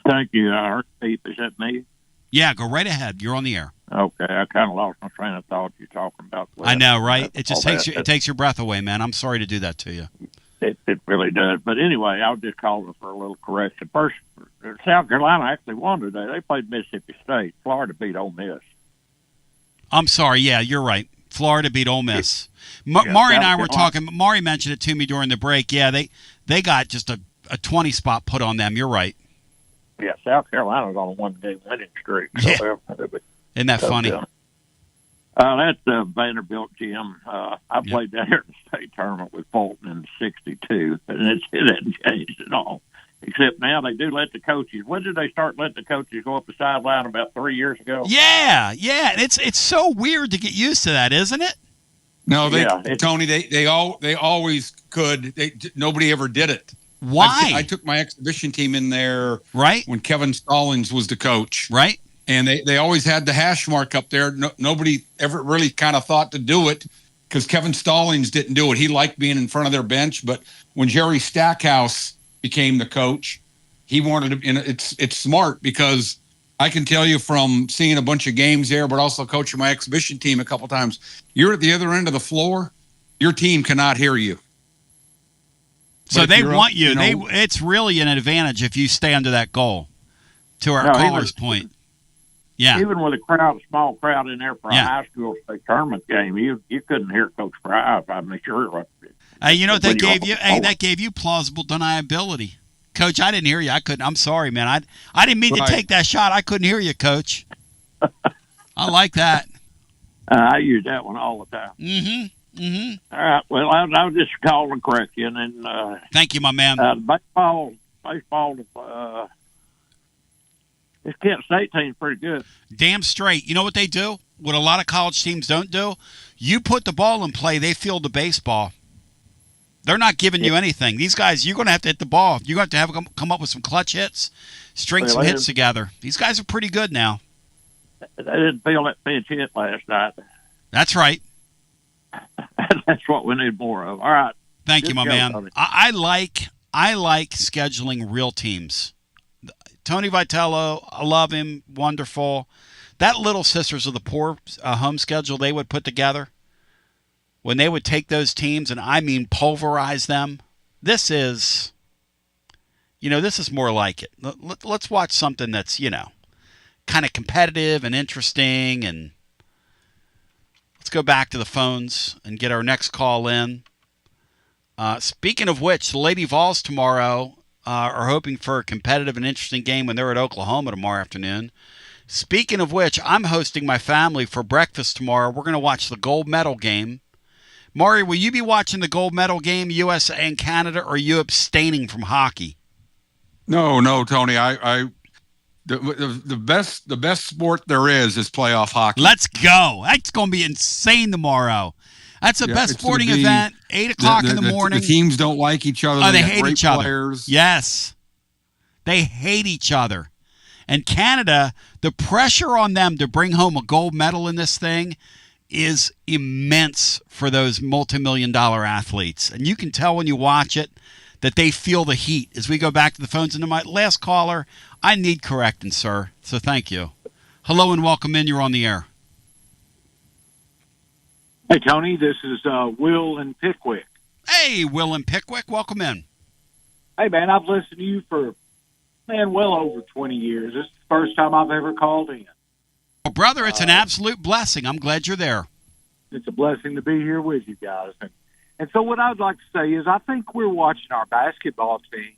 Thank you, Art. Is that me? Yeah, go right ahead. You're on the air. Okay, I kind of lost my train of thought. You're talking about. I know, right? It just takes your breath away, man. I'm sorry to do that to you. It really does. But anyway, I was just calling for a little correction. First, South Carolina actually won today. They played Mississippi State. Florida beat Ole Miss. I'm sorry. Yeah, you're right. Florida beat Ole Miss. Maury and I were talking. Maury mentioned it to me during the break. Yeah, they got just a 20 spot put on them. You're right. Yeah, South Carolina's on a one-game winning streak. So yeah. Isn't that funny? That's Vanderbilt gym. I played down here in the state tournament with Fulton in '62, and it hasn't changed at all. Except now they do let the coaches. When did they start letting the coaches go up the sideline? About 3 years ago. Yeah. And it's so weird to get used to that, isn't it? No, Tony. They always could. Nobody ever did it. Why? I took my exhibition team in there when Kevin Stallings was the coach. Right. And they always had the hash mark up there. Nobody ever really kind of thought to do it because Kevin Stallings didn't do it. He liked being in front of their bench. But when Jerry Stackhouse became the coach, he wanted to. And it's smart because I can tell you from seeing a bunch of games there, but also coaching my exhibition team a couple times, you're at the other end of the floor, your team cannot hear you. So they want you. It's really an advantage if you stay under that goal. To our caller's point. Yeah. Even with a small crowd in there for a high school state tournament game, you couldn't hear Coach Fry. I'm sure. You know what that gave you? Hey, that gave you plausible deniability. Coach, I didn't hear you. I couldn't. I'm sorry, man. I didn't mean to take that shot. I couldn't hear you, Coach. I like that. I use that one all the time. Mm-hmm. All right. Well, I was just calling and correct you, and then. Thank you, my man. Baseball. This Kent State team's pretty good. Damn straight. You know what they do? What a lot of college teams don't do? You put the ball in play, they field the baseball. They're not giving you anything. These guys, you're going to have to hit the ball. You're going to have to come up with some clutch hits, string some hits together. These guys are pretty good now. They didn't feel that pinch hit last night. That's right. That's what we need more of. All right. Thank you, my man. I like scheduling real teams. Tony Vitello, I love him, wonderful. That Little Sisters of the Poor home schedule they would put together, when they would take those teams and, I mean, pulverize them, this is more like it. Let's watch something that's, kind of competitive and interesting. And let's go back to the phones and get our next call in. Speaking of which, the Lady Vols tomorrow are hoping for a competitive and interesting game when they're at Oklahoma tomorrow afternoon. Speaking of which, I'm hosting my family for breakfast tomorrow. We're going to watch the gold medal game. Maury, will you be watching the gold medal game, USA and Canada, or are you abstaining from hockey? No, Tony. The best sport there is playoff hockey. Let's go. That's going to be insane tomorrow. That's the best sporting event, 8 o'clock in the morning. The teams don't like each other. They hate each players. other. Yes. They hate each other. And Canada, the pressure on them to bring home a gold medal in this thing is immense for those multi-million-dollar athletes. And you can tell when you watch it that they feel the heat. As we go back to the phones, and to my last caller, I need correcting, sir. So thank you. Hello and welcome in. You're on the air. Hey, Tony, this is Will in Pickwick. Hey, Will in Pickwick. Welcome in. Hey, man, I've listened to you for, well over 20 years. This is the first time I've ever called in. Well, brother, it's an absolute blessing. I'm glad you're there. It's a blessing to be here with you guys. And so what I'd like to say is I think we're watching our basketball team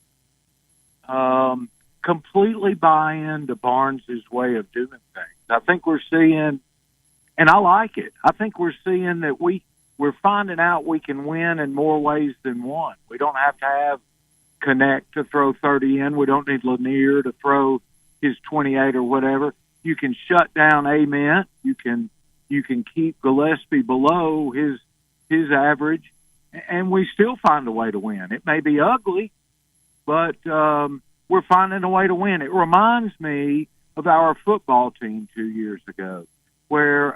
completely buy into Barnes' way of doing things. I think we're seeing, and I like it, I think we're seeing that we're finding out we can win in more ways than one. We don't have to have Connect to throw 30 in. We don't need Lanier to throw his 28 or whatever. You can shut down Ament. You can keep Gillespie below his average, and we still find a way to win. It may be ugly, but we're finding a way to win. It reminds me of our football team 2 years ago, where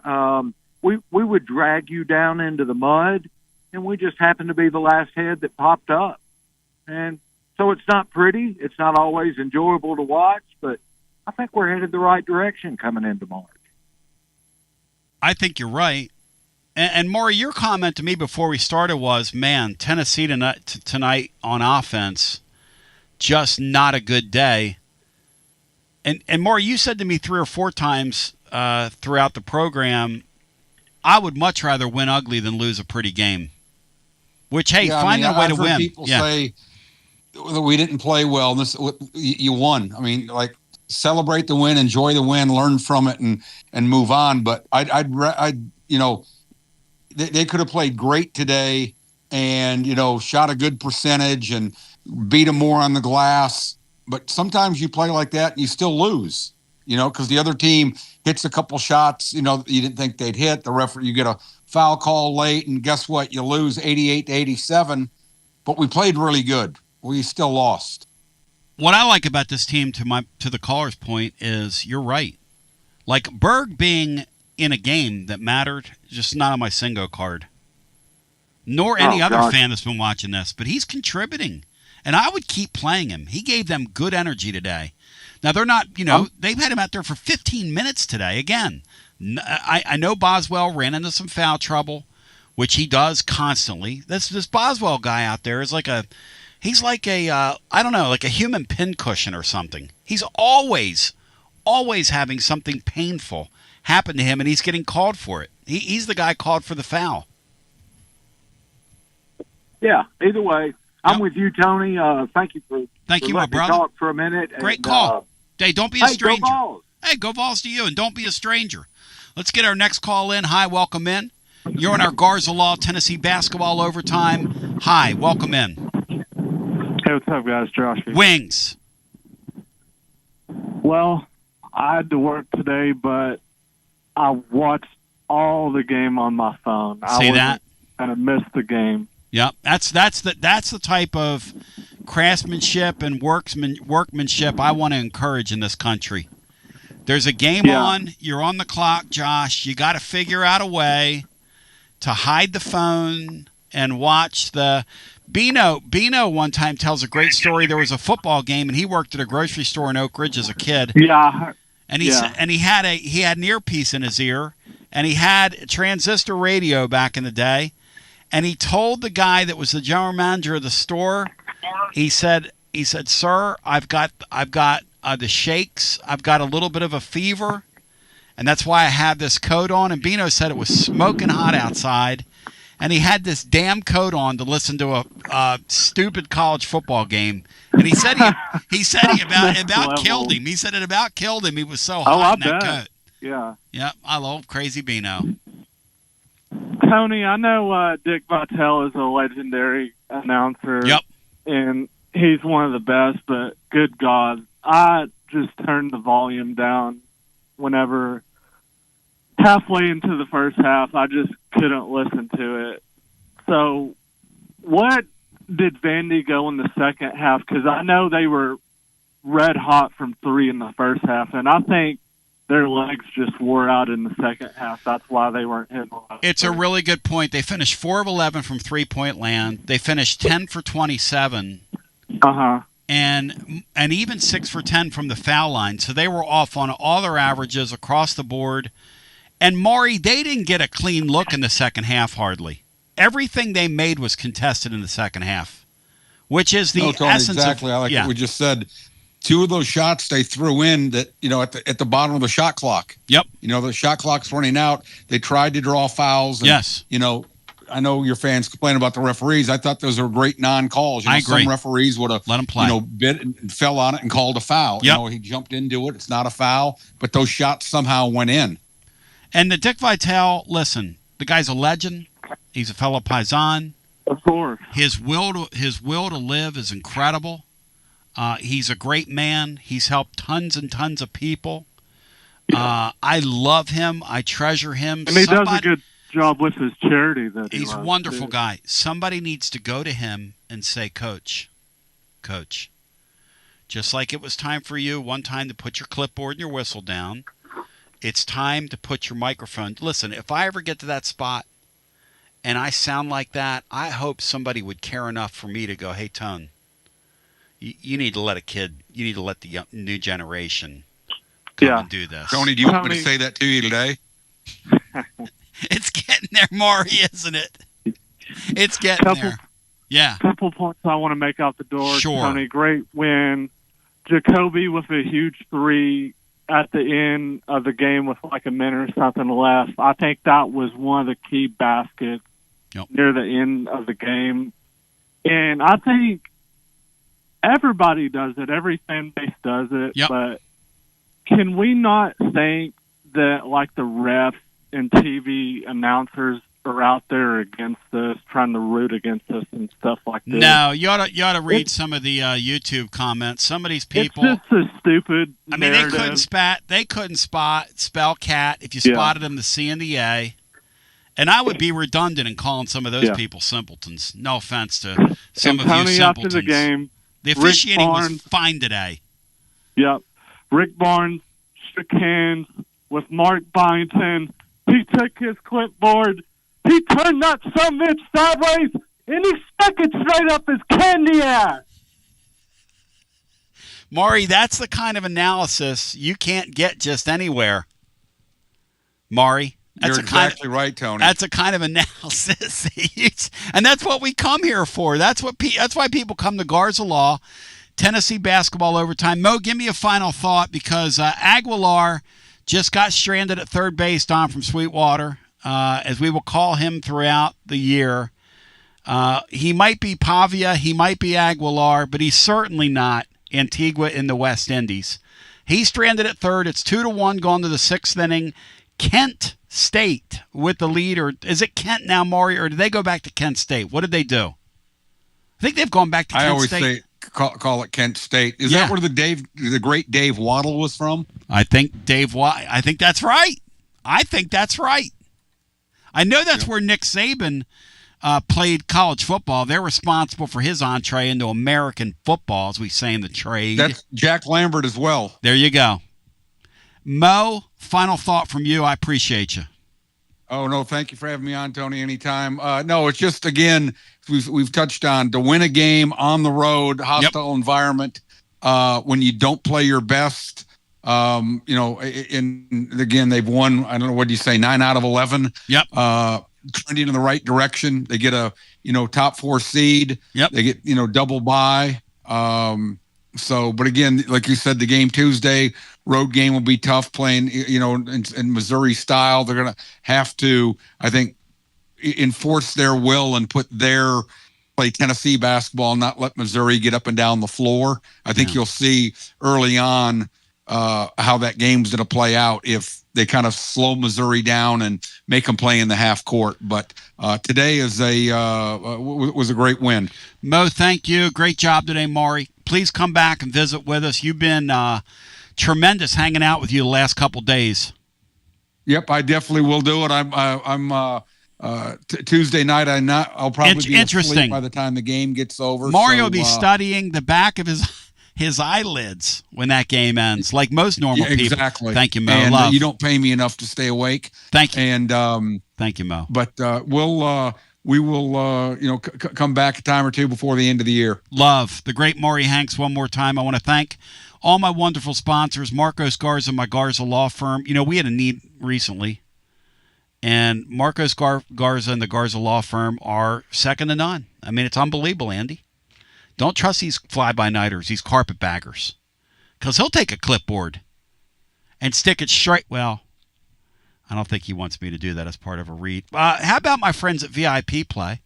we would drag you down into the mud, and we just happened to be the last head that popped up. And so it's not pretty. It's not always enjoyable to watch, but I think we're headed the right direction coming into March. I think you're right. And Maury, your comment to me before we started was, man, Tennessee tonight on offense, just not a good day. And Maury, you said to me 3 or 4 times throughout the program, I would much rather win ugly than lose a pretty game. Which, hey, find a way to win. People say that we didn't play well. You won. I mean, like, celebrate the win, enjoy the win, learn from it, and move on. But they could have played great today, and shot a good percentage and beat them more on the glass. But sometimes you play like that and you still lose. Because the other team hits a couple shots, you didn't think they'd hit. The referee, you get a foul call late, and guess what? You lose 88-87. But we played really good. We still lost. What I like about this team, to the caller's point, is you're right. Like Berg being in a game that mattered, just not on my single card. Nor any other fan that's been watching this, but he's contributing. And I would keep playing him. He gave them good energy today. Now, they're not, they've had him out there for 15 minutes today. Again, I know Boswell ran into some foul trouble, which he does constantly. This Boswell guy out there is like he's like a human pincushion or something. He's always having something painful happen to him, and he's getting called for it. He's the guy called for the foul. Yeah, either way, I'm with you, Tony. Thank you for my brother. Talk for a minute. Great call. Hey, don't be a stranger. Go Vols. Hey, go Vols to you, and don't be a stranger. Let's get our next call in. Hi, welcome in. You're in our Garza Law Tennessee basketball overtime. Hi, welcome in. Hey, what's up, guys? Josh here. Wings. Well, I had to work today, but I watched all the game on my phone. See that? And I missed the game. Yep, that's the type of craftsmanship and workmanship I want to encourage in this country. There's a game on. You're on the clock, Josh. You got to figure out a way to hide the phone and watch the. Bino one time tells a great story. There was a football game, and he worked at a grocery store in Oak Ridge as a kid. Yeah. And he had an earpiece in his ear, and he had a transistor radio back in the day. And he told the guy that was the general manager of the store, he said, "Sir, I've got the shakes. I've got a little bit of a fever, and that's why I have this coat on." And Bino said it was smoking hot outside, and he had this damn coat on to listen to a stupid college football game. And he said he about killed him. He said it about killed him. He was so hot in that coat. Yeah. Yep, I love crazy Bino. Tony, I know Dick Vitale is a legendary announcer. Yep. And he's one of the best, but good God, I just turned the volume down whenever halfway into the first half, I just couldn't listen to it. So what did Vandy go in the second half? Because I know they were red hot from 3 in the first half, and I think their legs just wore out in the second half. That's why they weren't hitting. It's a really good point. They finished 4 of 11 from three-point land. They finished 10 for 27. And even 6 for 10 from the foul line. So they were off on all their averages across the board. And Maury, they didn't get a clean look in the second half hardly. Everything they made was contested in the second half, which is the essence exactly. of what we just said. 2 of those shots they threw in that, at the bottom of the shot clock. Yep. The shot clock's running out. They tried to draw fouls. And, yes. I know your fans complain about the referees. I thought those were great non-calls. I agree. Some referees would have let them play. Bit and fell on it and called a foul. Yep. He jumped into it. It's not a foul, but those shots somehow went in. And the Dick Vitale, listen, the guy's a legend. He's a fellow Paisan. Of course. His will to live is incredible. He's a great man. He's helped tons and tons of people. I love him. I treasure him. And he does a good job with his charity. He's a wonderful guy. Somebody needs to go to him and say, Coach, just like it was time for you one time to put your clipboard and your whistle down, it's time to put your microphone. Listen, if I ever get to that spot and I sound like that, I hope somebody would care enough for me to go, hey, Tone, you need to let the new generation come Yeah. and do this. Tony, do you want me to say that to you today? It's getting there, Maury, isn't it? It's getting there. Yeah. Couple points I want to make out the door. Sure. Tony, great win. Jacoby with a huge 3 at the end of the game with like a minute or something left. I think that was one of the key baskets near the end of the game. And I think everybody does it. Every fan base does it. But can we not think that like the refs and TV announcers are out there against us, trying to root against us and stuff like this? No, you ought to read some of the YouTube comments. Some of these people, it's just a stupid narrative. They couldn't spell cat if you spotted them the C and the A. And I would be redundant in calling some of those people simpletons. No offense to some of you simpletons. After the game, the officiating was fine today. Yep. Rick Barnes shook hands with Mark Byington. He took his clipboard. He turned that summit sideways, and he stuck it straight up his candy ass. Maury, that's the kind of analysis you can't get just anywhere. Maury. You're exactly right, Tony. That's a kind of analysis. And that's what we come here for. That's why people come to Garza Law, Tennessee basketball overtime. Mo, give me a final thought, because Aguilar just got stranded at third base, Don from Sweetwater, as we will call him throughout the year. He might be Pavia, he might be Aguilar, but he's certainly not Antigua in the West Indies. He's stranded at third. It's 2-1 going to the sixth inning. Kent State with the lead, or is it Kent now, Maury, or did they go back to Kent State? What did they do? I think they've gone back to Kent State. I always say call it Kent State. Is that where the great Dave Waddle was from? I think I think that's right. I know that's where Nick Saban played college football. They're responsible for his entree into American football, as we say in the trade. That's Jack Lambert as well. There you go. Mo, final thought from you. I appreciate you. Oh, no, thank you for having me on, Tony, anytime. No, it's just, again, we've touched on to win a game on the road, hostile environment, when you don't play your best. Again, they've won, I don't know, what do you say, 9 out of 11? Yep. Trending in the right direction. They get a, top 4 seed. Yep. They get, double bye. But again, like you said, the game Tuesday, road game will be tough playing, in Missouri style. They're going to have to, I think, enforce their will and play Tennessee basketball and not let Missouri get up and down the floor. I think you'll see early on how that game's going to play out if they kind of slow Missouri down and make them play in the half court. But today was a great win. Mo, thank you. Great job today, Maury. Please come back and visit with us. You've been tremendous hanging out with you the last couple days. Yep, I definitely will do it. I'm Tuesday night. I'll probably be asleep by the time the game gets over. Mario will be studying the back of his eyelids when that game ends, like most normal people. Exactly. Thank you, Mo. And you don't pay me enough to stay awake. Thank you. And thank you, Mo. But we will come back a time or two before the end of the year. Love the great Maury Hanks. One more time, I want to thank all my wonderful sponsors, Marcos Garza, my Garza law firm. We had a need recently, and Marcos Garza and the Garza law firm are second to none. I mean, it's unbelievable, Andy. Don't trust these fly-by-nighters, these carpetbaggers, because he'll take a clipboard and stick it straight. Well, I don't think he wants me to do that as part of a read. How about my friends at VIP Play,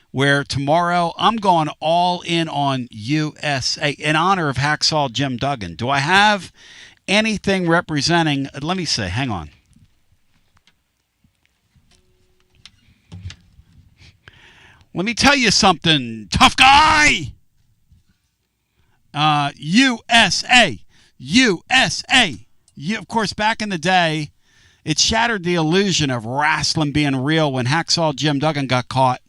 where tomorrow I'm going all in on USA in honor of Hacksaw Jim Duggan. Do I have anything representing? Let me see. Hang on. Let me tell you something, tough guy. USA. Of course, back in the day, it shattered the illusion of wrestling being real when Hacksaw Jim Duggan got caught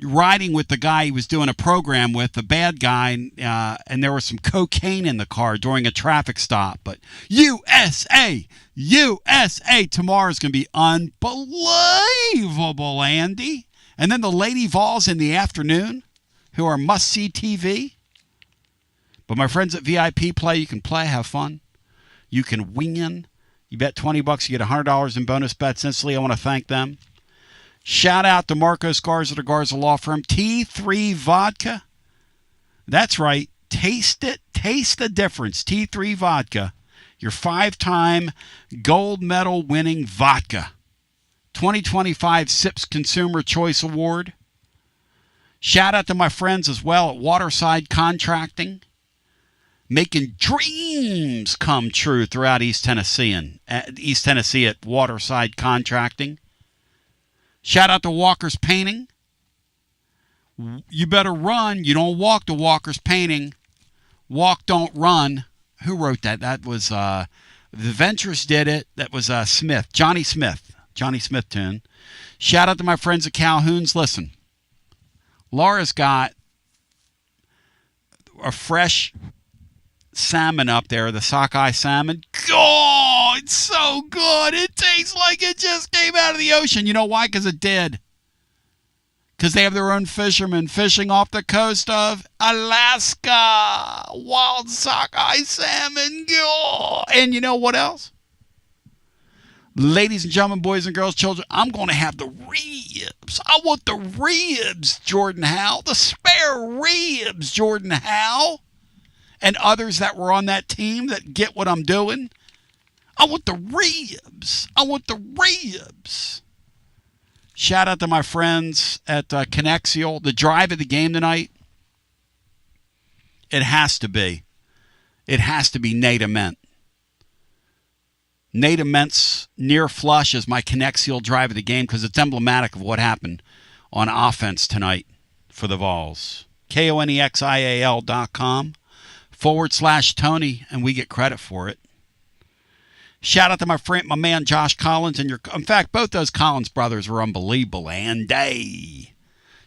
riding with the guy he was doing a program with, the bad guy, and there was some cocaine in the car during a traffic stop. But USA, tomorrow's going to be unbelievable, Andy. And then the Lady Vols in the afternoon, who are must-see TV. But my friends at VIP Play, you can play, have fun. You can win. You bet $20, you get $100 in bonus bets instantly. I want to thank them. Shout out to Marcos Garza, the Garza Law Firm. T3 Vodka. That's right. Taste it. Taste the difference. T3 Vodka. Your 5-time gold medal winning vodka. 2025 SIPS Consumer Choice Award. Shout out to my friends as well at Waterside Contracting. Making dreams come true throughout East Tennessee at Waterside Contracting. Shout out to Walker's Painting. You better run. You don't walk to Walker's Painting. Walk, don't run. Who wrote that? That was The Ventures did it. That was Smith. Johnny Smith tune. Shout out to my friends at Calhoun's. Listen, Laura's got a fresh salmon up there, the sockeye salmon. Oh, it's so good. It tastes like it just came out of the ocean. You know why? Because it did. Because they have their own fishermen fishing off the coast of Alaska. Wild sockeye salmon. Oh. And you know what else? Ladies and gentlemen, boys and girls, children, I'm going to have the ribs. I want the ribs, Jordan Howe. The spare ribs, Jordan Howe. And others that were on that team that get what I'm doing. I want the ribs. I want the ribs. Shout out to my friends at Connexial. The drive of the game tonight, it has to be Nate Ament. Nate Ament's near flush is my Connexial drive of the game because it's emblematic of what happened on offense tonight for the Vols. KONEXIAL.com/Tony, and we get credit for it. Shout out to my man Josh Collins. In fact, both those Collins brothers were unbelievable. And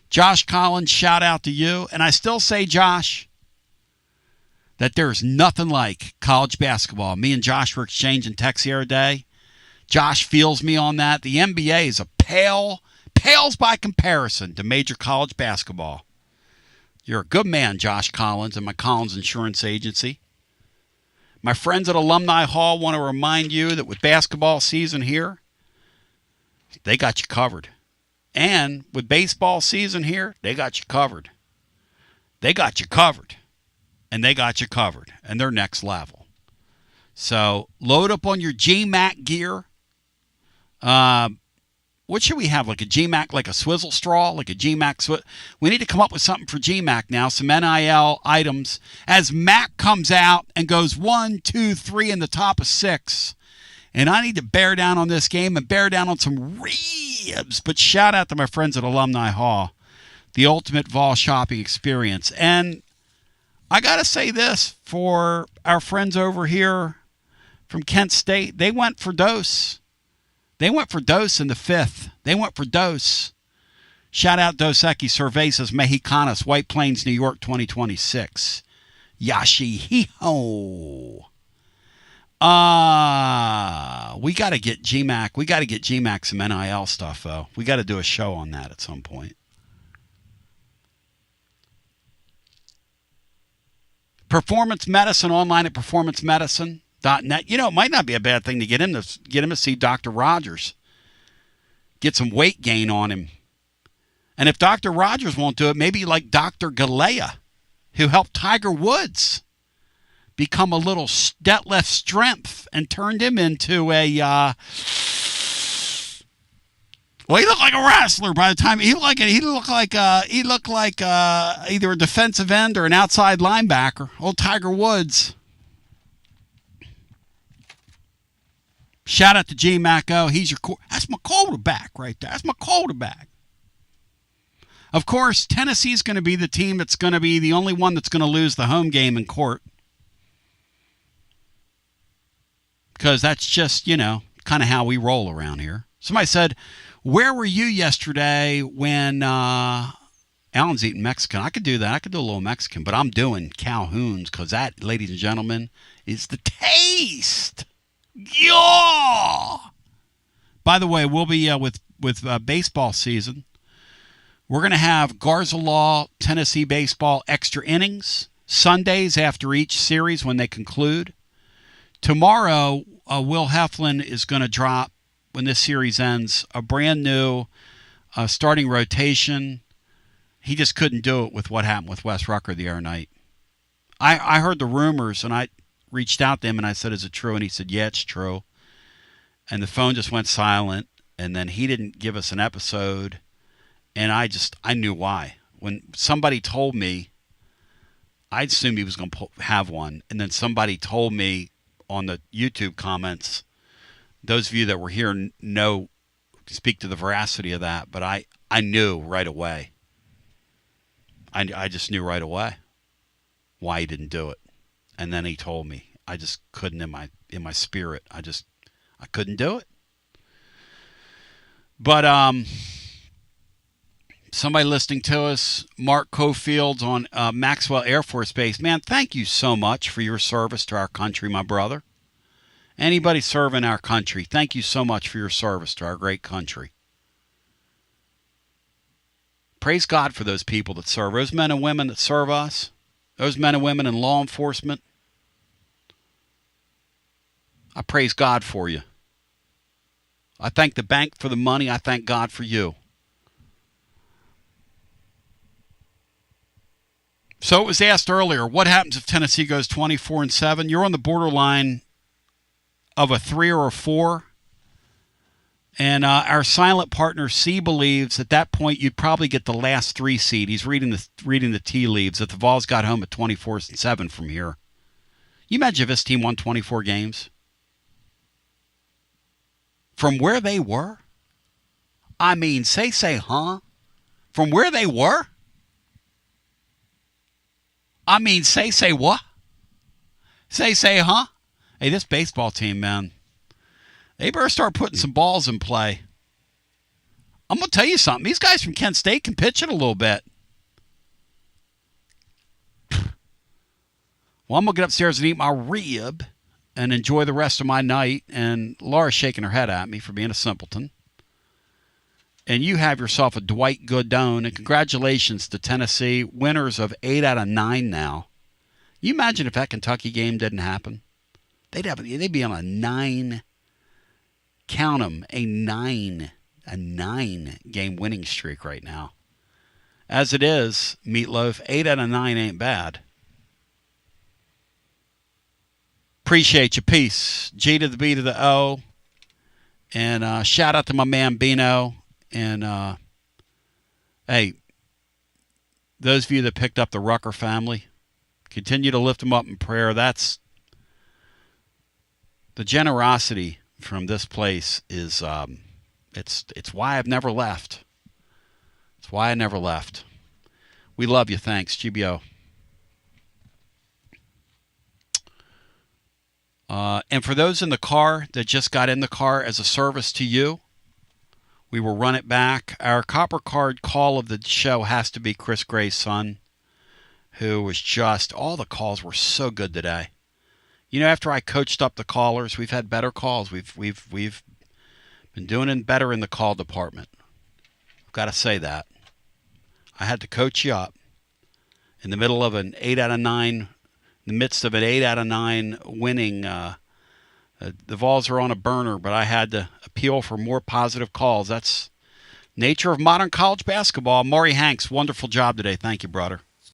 Josh Collins, shout out to you. And I still say, Josh, that there's nothing like college basketball. Me and Josh were exchanging texts the other day. Josh feels me on that. The NBA is pales by comparison to major college basketball. You're a good man, Josh Collins, and my Collins Insurance Agency. My friends at Alumni Hall want to remind you that with basketball season here, they got you covered. And with baseball season here, they got you covered. They got you covered. And they got you covered. And they're next level. So load up on your GMAC gear. What should we have? Like a GMAC, like a swizzle straw? Like a GMAC? We need to come up with something for GMAC now. Some NIL items. As Mac comes out and goes 1, 2, 3 in the top of 6. And I need to bear down on this game and bear down on some ribs. But shout out to my friends at Alumni Hall. The ultimate Vol shopping experience. And I got to say this for our friends over here from Kent State. They went for Dose. They went for Dos in the 5th. They went for Dos. Shout out Dos Equis Cervezas Mexicanas, White Plains, New York, 2026. Yashihiho. We got to get GMAC. We got to get GMAC some NIL stuff, though. We got to do a show on that at some point. Performance Medicine online at performancemedicine.net. You know, it might not be a bad thing to get him to see Dr. Rogers. Get some weight gain on him. And if Dr. Rogers won't do it, maybe like Dr. Galea, who helped Tiger Woods become a little deadlift strength and turned him into a well, he looked like a wrestler by the time he looked like either a defensive end or an outside linebacker. Old Tiger Woods. Shout out to G Mac-O. That's my quarterback right there. That's my quarterback. Of course, Tennessee's going to be the team that's going to be the only one that's going to lose the home game in court. Because that's just, kind of how we roll around here. Somebody said, where were you yesterday when Alan's eating Mexican? I could do that. I could do a little Mexican, but I'm doing Calhoun's because that, ladies and gentlemen, is the taste. Yeah! By the way, we'll be with baseball season. We're going to have Garza Law, Tennessee baseball extra innings, Sundays after each series when they conclude. Tomorrow, Will Heflin is going to drop, when this series ends, a brand new starting rotation. He just couldn't do it with what happened with Wes Rucker the other night. I heard the rumors, and I reached out to him, and I said, is it true? And he said, yeah, it's true. And the phone just went silent, and then he didn't give us an episode, and I knew why. When somebody told me, I assumed he was going to have one, and then somebody told me on the YouTube comments, those of you that were here know, speak to the veracity of that, but I knew right away. I just knew right away why he didn't do it. And then he told me. I just couldn't in my spirit. I couldn't do it. But somebody listening to us, Mark Cofields on Maxwell Air Force Base. Man, thank you so much for your service to our country, my brother. Anybody serving our country, thank you so much for your service to our great country. Praise God for those people that serve, those men and women that serve us, those men and women in law enforcement. I praise God for you. I thank the bank for the money. I thank God for you. So it was asked earlier, what happens if Tennessee goes 24-7? You're on the borderline of a 3 or a 4. And our silent partner C believes at that point you'd probably get the last 3 seed. He's reading the tea leaves that the Vols got home at 24-7 from here. You imagine if this team won 24 games? From where they were? I mean, say, huh? From where they were? I mean, say what? Say, huh? Hey, this baseball team, man. They better start putting some balls in play. I'm going to tell you something. These guys from Kent State can pitch it a little bit. Well, I'm going to get upstairs and eat my rib and enjoy the rest of my night. And Laura's shaking her head at me for being a simpleton. And you have yourself a Dwight Goodone. And congratulations to Tennessee, winners of 8 out of 9 now. You imagine if that Kentucky game didn't happen? They'd be on a 9. Count them, a 9-game winning streak right now. As it is, Meatloaf, 8 out of 9 ain't bad. Appreciate you. Peace. G to the B to the O. And shout out to my man Bino. And hey, those of you that picked up the Rucker family, continue to lift them up in prayer. That's the generosity from this place is it's why I've never left. It's why I never left. We love you. Thanks, GBO. And for those in the car that just got in the car as a service to you, we will run it back. Our copper card call of the show has to be Chris Gray's son, who was just, all the calls were so good today. You know, after I coached up the callers, we've had better calls. We've been doing it better in the call department. I've got to say that. I had to coach you up in the middle of an 8 out of 9, in the midst of an 8 out of 9 winning. The Vols are on a burner, but I had to appeal for more positive calls. That's nature of modern college basketball. Maury Hanks, wonderful job today. Thank you, brother.